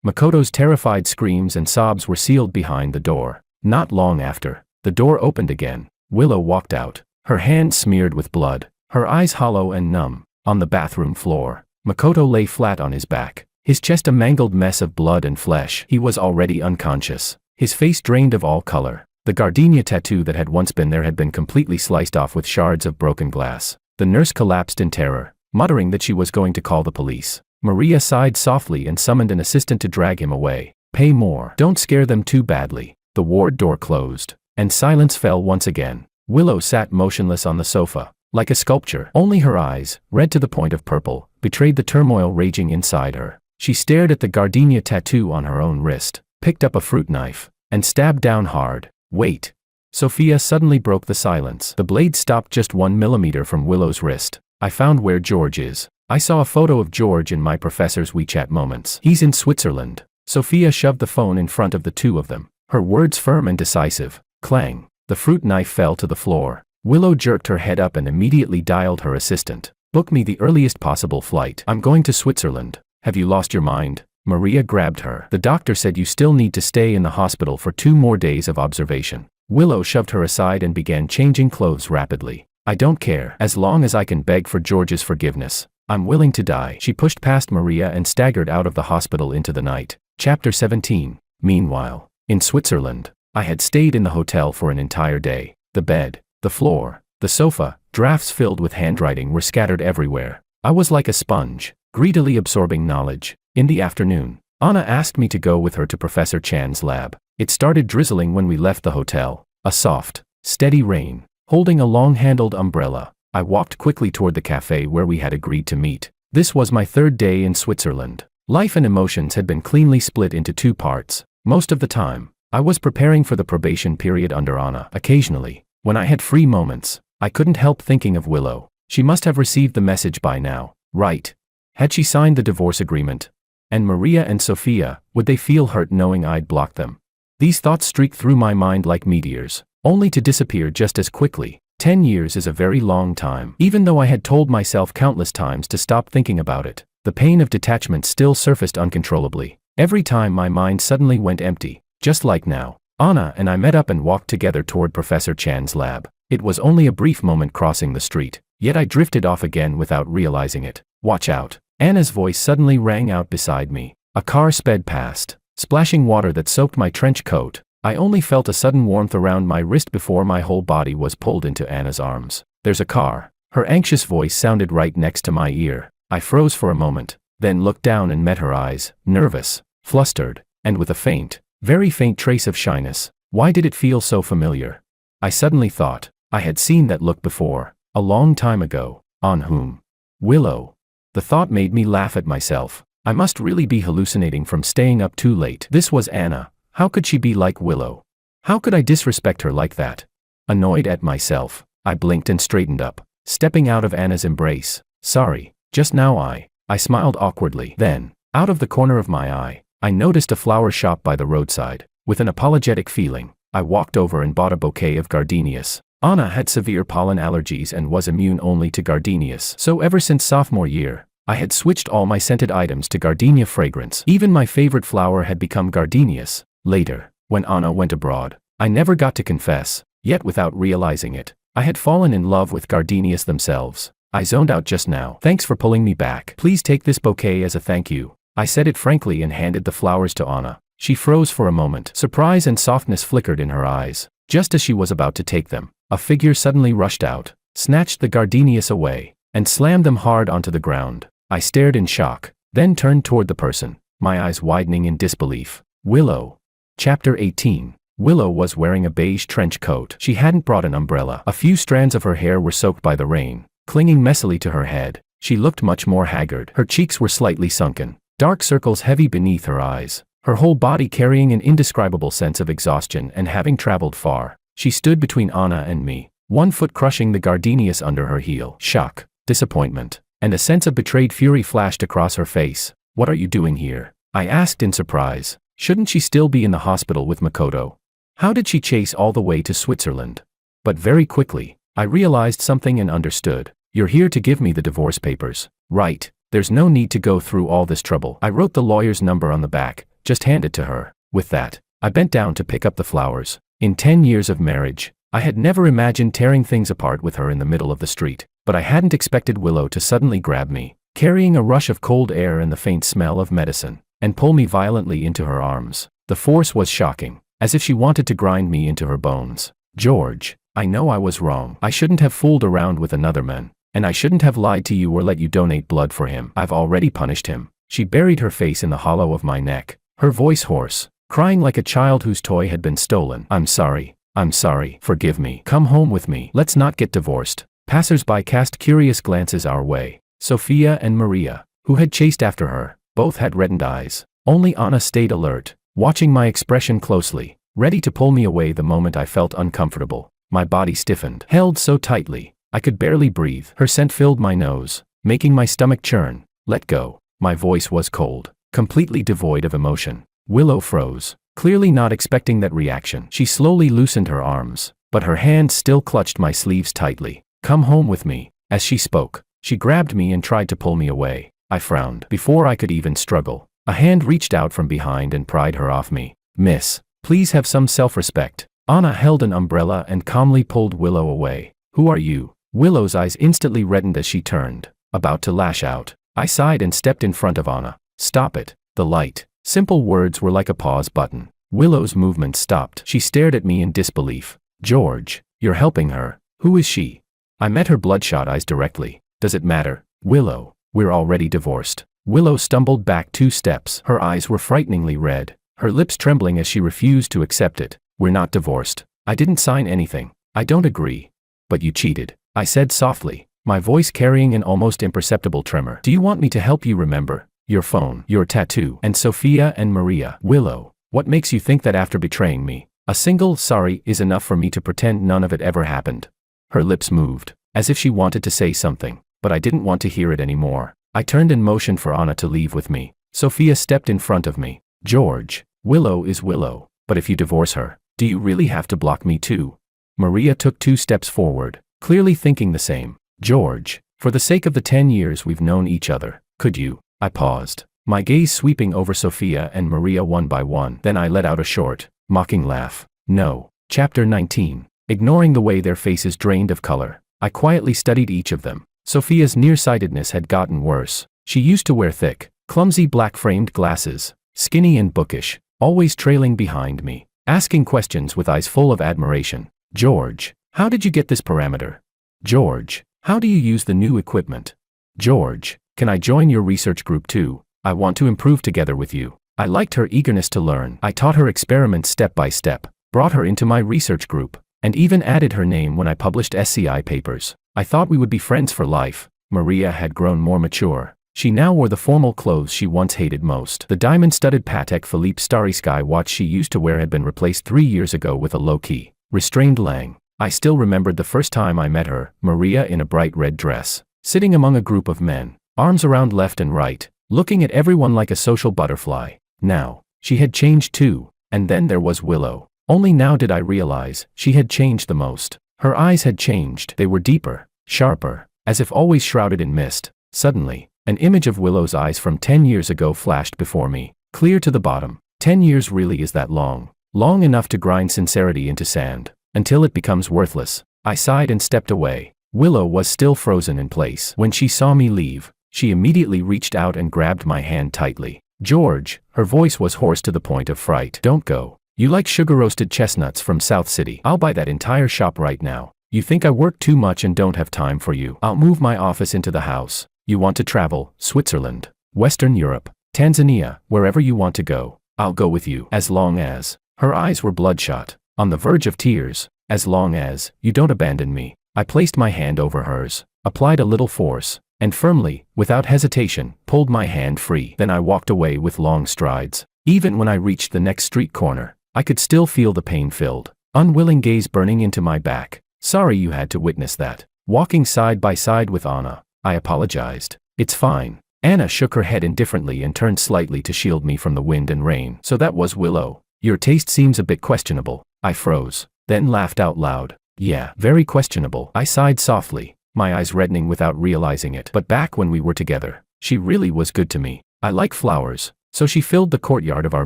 Makoto's terrified screams and sobs were sealed behind the door. Not long after, the door opened again. Willow walked out, her hands smeared with blood, her eyes hollow and numb. On the bathroom floor, Makoto lay flat on his back, his chest a mangled mess of blood and flesh. He was already unconscious, his face drained of all color. The gardenia tattoo that had once been there had been completely sliced off with shards of broken glass. The nurse collapsed in terror, muttering that she was going to call the police. Maria sighed softly and summoned an assistant to drag him away. Pay more. Don't scare them too badly. The ward door closed, and silence fell once again. Willow sat motionless on the sofa, like a sculpture. Only her eyes, red to the point of purple, betrayed the turmoil raging inside her. She stared at the gardenia tattoo on her own wrist, picked up a fruit knife, and stabbed down hard. Wait. Sophia suddenly broke the silence. The blade stopped just 1 millimeter from Willow's wrist. I found where George is. I saw a photo of George in my professor's WeChat moments. He's in Switzerland. Sophia shoved the phone in front of the two of them, her words firm and decisive. Clang. The fruit knife fell to the floor. Willow jerked her head up and immediately dialed her assistant. Book me the earliest possible flight. I'm going to Switzerland. Have you lost your mind? Maria grabbed her. The doctor said you still need to stay in the hospital for 2 more days of observation. Willow shoved her aside and began changing clothes rapidly. I don't care. As long as I can beg for George's forgiveness, I'm willing to die. She pushed past Maria and staggered out of the hospital into the night. Chapter 17. Meanwhile, in Switzerland, I had stayed in the hotel for an entire day. The bed, the floor, the sofa, drafts filled with handwriting were scattered everywhere. I was like a sponge, greedily absorbing knowledge. In the afternoon, Anna asked me to go with her to Professor Chan's lab. It started drizzling when we left the hotel, a soft, steady rain. Holding a long-handled umbrella, I walked quickly toward the cafe where we had agreed to meet. This was my 3rd day in Switzerland. Life and emotions had been cleanly split into 2 parts. Most of the time, I was preparing for the probation period under Anna. Occasionally, when I had free moments, I couldn't help thinking of Willow. She must have received the message by now, right? Had she signed the divorce agreement? And Maria and Sophia, would they feel hurt knowing I'd blocked them? These thoughts streaked through my mind like meteors, only to disappear just as quickly. 10 years is a very long time. Even though I had told myself countless times to stop thinking about it, the pain of detachment still surfaced uncontrollably. Every time my mind suddenly went empty, just like now. Anna and I met up and walked together toward Professor Chan's lab. It was only a brief moment crossing the street, yet I drifted off again without realizing it. Watch out. Anna's voice suddenly rang out beside me. A car sped past, splashing water that soaked my trench coat. I only felt a sudden warmth around my wrist before my whole body was pulled into Anna's arms. There's a car. Her anxious voice sounded right next to my ear. I froze for a moment, then looked down and met her eyes, nervous, flustered, and with a faint, very faint trace of shyness. Why did it feel so familiar? I suddenly thought, I had seen that look before, a long time ago. On whom? Willow. The thought made me laugh at myself. I must really be hallucinating from staying up too late. This was Anna. How could she be like Willow? How could I disrespect her like that? Annoyed at myself, I blinked and straightened up, stepping out of Anna's embrace. Sorry, just now I smiled awkwardly. Then, out of the corner of my eye, I noticed a flower shop by the roadside. With an apologetic feeling, I walked over and bought a bouquet of gardenias. Anna had severe pollen allergies and was immune only to gardenias. So ever since sophomore year, I had switched all my scented items to gardenia fragrance. Even my favorite flower had become gardenias. Later, when Anna went abroad, I never got to confess, yet without realizing it, I had fallen in love with gardenias themselves. I zoned out just now. Thanks for pulling me back. Please take this bouquet as a thank you. I said it frankly and handed the flowers to Anna. She froze for a moment. Surprise and softness flickered in her eyes. Just as she was about to take them, a figure suddenly rushed out, snatched the gardenias away, and slammed them hard onto the ground. I stared in shock, then turned toward the person, my eyes widening in disbelief. Willow. Chapter 18. Willow was wearing a beige trench coat. She hadn't brought an umbrella. A few strands of her hair were soaked by the rain, clinging messily to her head. She looked much more haggard. Her cheeks were slightly sunken, dark circles heavy beneath her eyes, her whole body carrying an indescribable sense of exhaustion and having traveled far. She stood between Anna and me, one foot crushing the gardenias under her heel. Shock, disappointment, and a sense of betrayed fury flashed across her face. What are you doing here? I asked in surprise. Shouldn't she still be in the hospital with Makoto? How did she chase all the way to Switzerland? But very quickly, I realized something and understood. You're here to give me the divorce papers, right? There's no need to go through all this trouble. I wrote the lawyer's number on the back, just hand it to her. With that, I bent down to pick up the flowers. In 10 years of marriage, I had never imagined tearing things apart with her in the middle of the street, but I hadn't expected Willow to suddenly grab me, carrying a rush of cold air and the faint smell of medicine, and pull me violently into her arms. The force was shocking, as if she wanted to grind me into her bones. George, I know I was wrong. I shouldn't have fooled around with another man, and I shouldn't have lied to you or let you donate blood for him. I've already punished him. She buried her face in the hollow of my neck, her voice hoarse, crying like a child whose toy had been stolen. I'm sorry, forgive me. Come home with me. Let's not get divorced. Passers-by cast curious glances our way. Sophia and Maria, who had chased after her, both had reddened eyes. Only Anna stayed alert, watching my expression closely, ready to pull me away the moment I felt uncomfortable. My body stiffened, held so tightly, I could barely breathe. Her scent filled my nose, making my stomach churn. Let go. My voice was cold, completely devoid of emotion. Willow froze, clearly not expecting that reaction. She slowly loosened her arms, but her hands still clutched my sleeves tightly. Come home with me. As she spoke, she grabbed me and tried to pull me away. I frowned. Before I could even struggle, a hand reached out from behind and pried her off me. Miss, please have some self-respect. Anna held an umbrella and calmly pulled Willow away. Who are you? Willow's eyes instantly reddened as she turned, about to lash out. I sighed and stepped in front of Anna. Stop it. The light. Simple words were like a pause button. Willow's movement stopped. She stared at me in disbelief. George, you're helping her. Who is she? I met her bloodshot eyes directly. Does it matter? Willow, we're already divorced. Willow stumbled back 2 steps. Her eyes were frighteningly red, her lips trembling as she refused to accept it. We're not divorced. I didn't sign anything. I don't agree. But you cheated, I said softly, my voice carrying an almost imperceptible tremor. Do you want me to help you remember? Your phone, your tattoo, and Sophia and Maria. Willow, what makes you think that after betraying me, a single sorry is enough for me to pretend none of it ever happened? Her lips moved, as if she wanted to say something, but I didn't want to hear it anymore. I turned and motioned for Anna to leave with me. Sophia stepped in front of me. George, Willow is Willow, but if you divorce her, do you really have to block me too? Maria took 2 steps forward, clearly thinking the same. George, for the sake of the 10 years we've known each other, could you? I paused, my gaze sweeping over Sophia and Maria one by one. Then I let out a short, mocking laugh. No. Chapter 19. Ignoring the way their faces drained of color, I quietly studied each of them. Sophia's nearsightedness had gotten worse. She used to wear thick, clumsy black-framed glasses, skinny and bookish, always trailing behind me, asking questions with eyes full of admiration. George, how did you get this parameter? George, how do you use the new equipment? George, can I join your research group too? I want to improve together with you. I liked her eagerness to learn. I taught her experiments step by step, brought her into my research group, and even added her name when I published SCI papers. I thought we would be friends for life. Maria had grown more mature. She now wore the formal clothes she once hated most. The diamond-studded Patek Philippe Starry Sky watch she used to wear had been replaced 3 years ago with a low-key, restrained Lang. I still remembered the first time I met her, Maria in a bright red dress, sitting among a group of men, arms around left and right, looking at everyone like a social butterfly. Now, she had changed too. And then there was Willow. Only now did I realize she had changed the most. Her eyes had changed. They were deeper, sharper, as if always shrouded in mist. Suddenly, an image of Willow's eyes from 10 years ago flashed before me, clear to the bottom. 10 years really is that long. Long enough to grind sincerity into sand, until it becomes worthless. I sighed and stepped away. Willow was still frozen in place. When she saw me leave, she immediately reached out and grabbed my hand tightly. George, her voice was hoarse to the point of fright. Don't go. You like sugar-roasted chestnuts from South City. I'll buy that entire shop right now. You think I work too much and don't have time for you. I'll move my office into the house. You want to travel, Switzerland, Western Europe, Tanzania, wherever you want to go. I'll go with you. As long as. Her eyes were bloodshot, on the verge of tears. As long as you don't abandon me. I placed my hand over hers, applied a little force, and firmly, without hesitation, pulled my hand free. Then I walked away with long strides. Even when I reached the next street corner, I could still feel the pain-filled, unwilling gaze burning into my back. Sorry you had to witness that. Walking side by side with Anna, I apologized. It's fine. Anna shook her head indifferently and turned slightly to shield me from the wind and rain. So that was Willow. Your taste seems a bit questionable. I froze, then laughed out loud. Yeah, very questionable. I sighed softly, my eyes reddening without realizing it. But back when we were together, she really was good to me. I like flowers, so she filled the courtyard of our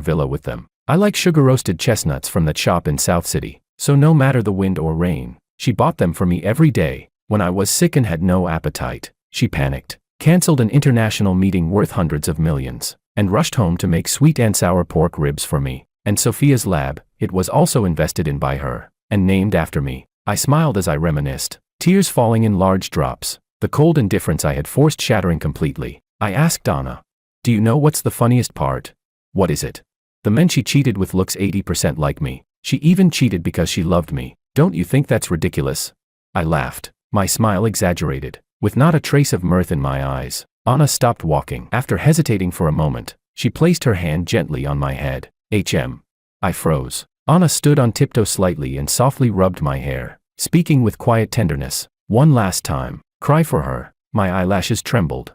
villa with them. I like sugar-roasted chestnuts from that shop in South City, so no matter the wind or rain, she bought them for me every day. When I was sick and had no appetite, she panicked, canceled an international meeting worth hundreds of millions, and rushed home to make sweet and sour pork ribs for me. And Sophia's lab, it was also invested in by her, and named after me. I smiled as I reminisced, tears falling in large drops, the cold indifference I had forced shattering completely. I asked Anna, Do you know what's the funniest part? What is it? The men she cheated with looks 80% like me. She even cheated because she loved me. Don't you think that's ridiculous? I laughed, my smile exaggerated, with not a trace of mirth in my eyes. Anna stopped walking. After hesitating for a moment, she placed her hand gently on my head. I froze. Anna stood on tiptoe slightly and softly rubbed my hair, speaking with quiet tenderness. One last time. Cry for her. My eyelashes trembled.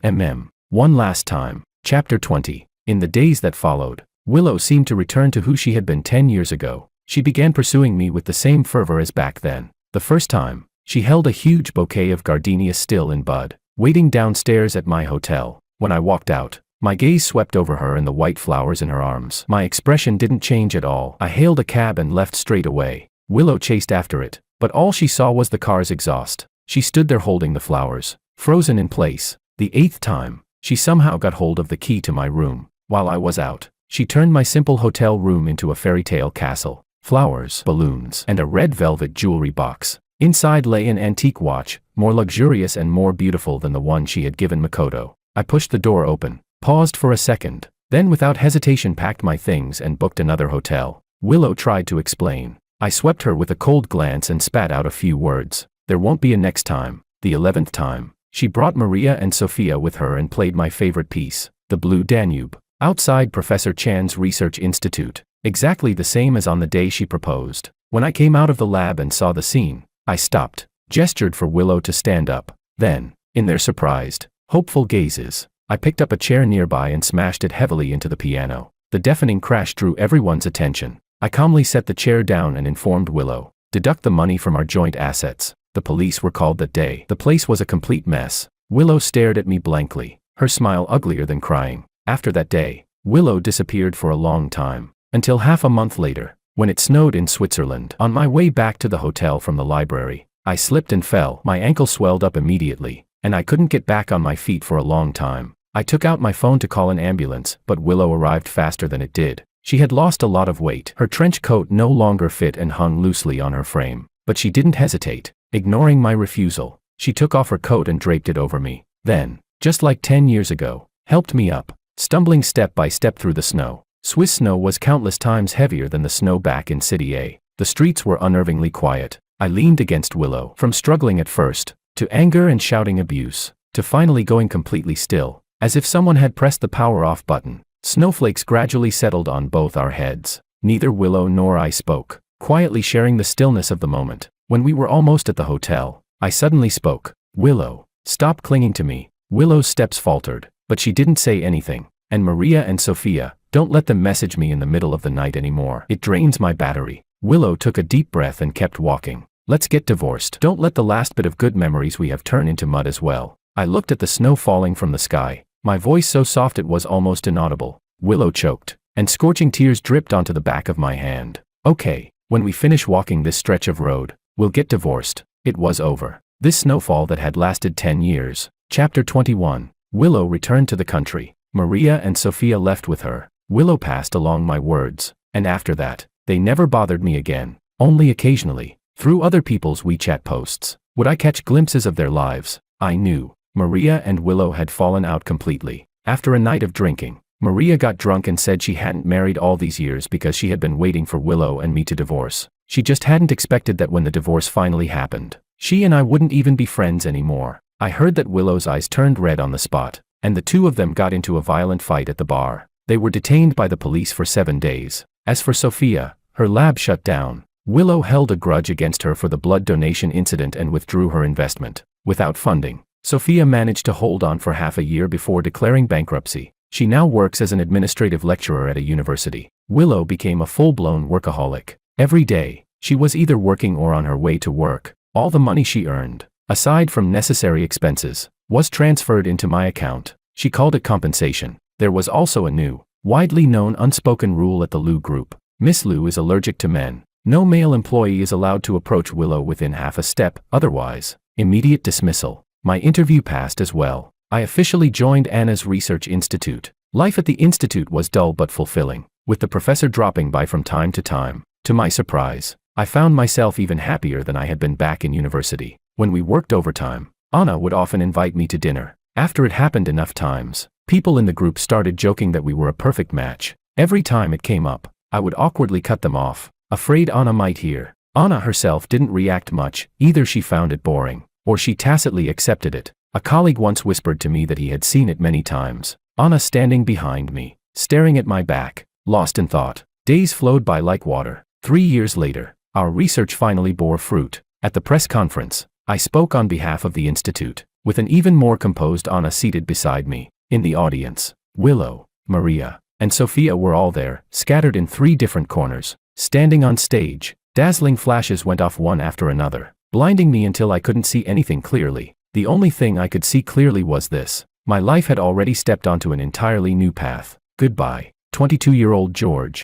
One last time. Chapter 20. In the days that followed, Willow seemed to return to who she had been 10 years ago. She began pursuing me with the same fervor as back then. The first time, she held a huge bouquet of gardenias still in bud, waiting downstairs at my hotel. When I walked out, my gaze swept over her and the white flowers in her arms. My expression didn't change at all. I hailed a cab and left straight away. Willow chased after it, but all she saw was the car's exhaust. She stood there holding the flowers, frozen in place. The 8th time, she somehow got hold of the key to my room. While I was out, she turned my simple hotel room into a fairy tale castle. Flowers, balloons, and a red velvet jewelry box. Inside lay an antique watch, more luxurious and more beautiful than the one she had given Makoto. I pushed the door open, paused for a second, then without hesitation packed my things and booked another hotel. Willow tried to explain. I swept her with a cold glance and spat out a few words. There won't be a next time. The 11th time, she brought Maria and Sophia with her and played my favorite piece, The Blue Danube, outside Professor Chan's research institute. Exactly the same as on the day she proposed. When I came out of the lab and saw the scene, I stopped, gestured for Willow to stand up. Then, in their surprised, hopeful gazes, I picked up a chair nearby and smashed it heavily into the piano. The deafening crash drew everyone's attention. I calmly set the chair down and informed Willow, deduct the money from our joint assets. The police were called that day. The place was a complete mess. Willow stared at me blankly, her smile uglier than crying. After that day, Willow disappeared for a long time. Until half a month later, when it snowed in Switzerland. On my way back to the hotel from the library, I slipped and fell. My ankle swelled up immediately, and I couldn't get back on my feet for a long time. I took out my phone to call an ambulance, but Willow arrived faster than it did. She had lost a lot of weight. Her trench coat no longer fit and hung loosely on her frame. But she didn't hesitate. Ignoring my refusal, she took off her coat and draped it over me. Then, just like 10 years ago, helped me up, stumbling step by step through the snow. Swiss snow was countless times heavier than the snow back in City A. The streets were unnervingly quiet. I leaned against Willow, from struggling at first, to anger and shouting abuse, to finally going completely still, as if someone had pressed the power off button. Snowflakes gradually settled on both our heads. Neither Willow nor I spoke, quietly sharing the stillness of the moment. When we were almost at the hotel, I suddenly spoke. Willow, stop clinging to me. Willow's steps faltered, but she didn't say anything. And Maria and Sophia, don't let them message me in the middle of the night anymore. It drains my battery. Willow took a deep breath and kept walking. Let's get divorced. Don't let the last bit of good memories we have turn into mud as well. I looked at the snow falling from the sky, my voice so soft it was almost inaudible. Willow choked, and scorching tears dripped onto the back of my hand. Okay, when we finish walking this stretch of road, we'll get divorced. It was over. This snowfall that had lasted 10 years. Chapter 21. Willow returned to the country. Maria and Sophia left with her. Willow passed along my words, and after that, they never bothered me again. Only occasionally, through other people's WeChat posts, would I catch glimpses of their lives. I knew Maria and Willow had fallen out completely. After a night of drinking, Maria got drunk and said she hadn't married all these years because she had been waiting for Willow and me to divorce. She just hadn't expected that when the divorce finally happened, she and I wouldn't even be friends anymore. I heard that Willow's eyes turned red on the spot, and the two of them got into a violent fight at the bar. They were detained by the police for 7 days. As for Sophia, her lab shut down. Willow held a grudge against her for the blood donation incident and withdrew her investment. Without funding, Sophia managed to hold on for half a year before declaring bankruptcy. She now works as an administrative lecturer at a university. Willow became a full-blown workaholic. Every day, she was either working or on her way to work. All the money she earned, aside from necessary expenses, was transferred into my account. She called it compensation. There was also a new, widely known unspoken rule at the Liu Group. Miss Liu is allergic to men. No male employee is allowed to approach Willow within half a step, otherwise, immediate dismissal. My interview passed as well. I officially joined Anna's research institute. Life at the institute was dull but fulfilling, with the professor dropping by from time to time. To my surprise, I found myself even happier than I had been back in university. When we worked overtime, Anna would often invite me to dinner. After it happened enough times, People in the group started joking that we were a perfect match. Every time it came up, I would awkwardly cut them off, afraid Anna might hear. Anna herself didn't react much, either she found it boring, or she tacitly accepted it. A colleague once whispered to me that he had seen it many times. Anna standing behind me, staring at my back, lost in thought. Days flowed by like water. 3 years later, our research finally bore fruit. At the press conference, I spoke on behalf of the Institute, with an even more composed Anna seated beside me. In the audience, Willow, Maria, and Sophia were all there, scattered in 3 different corners. Standing on stage, dazzling flashes went off one after another, blinding me until I couldn't see anything clearly. The only thing I could see clearly was this: my life had already stepped onto an entirely new path. Goodbye, 22-year-old George.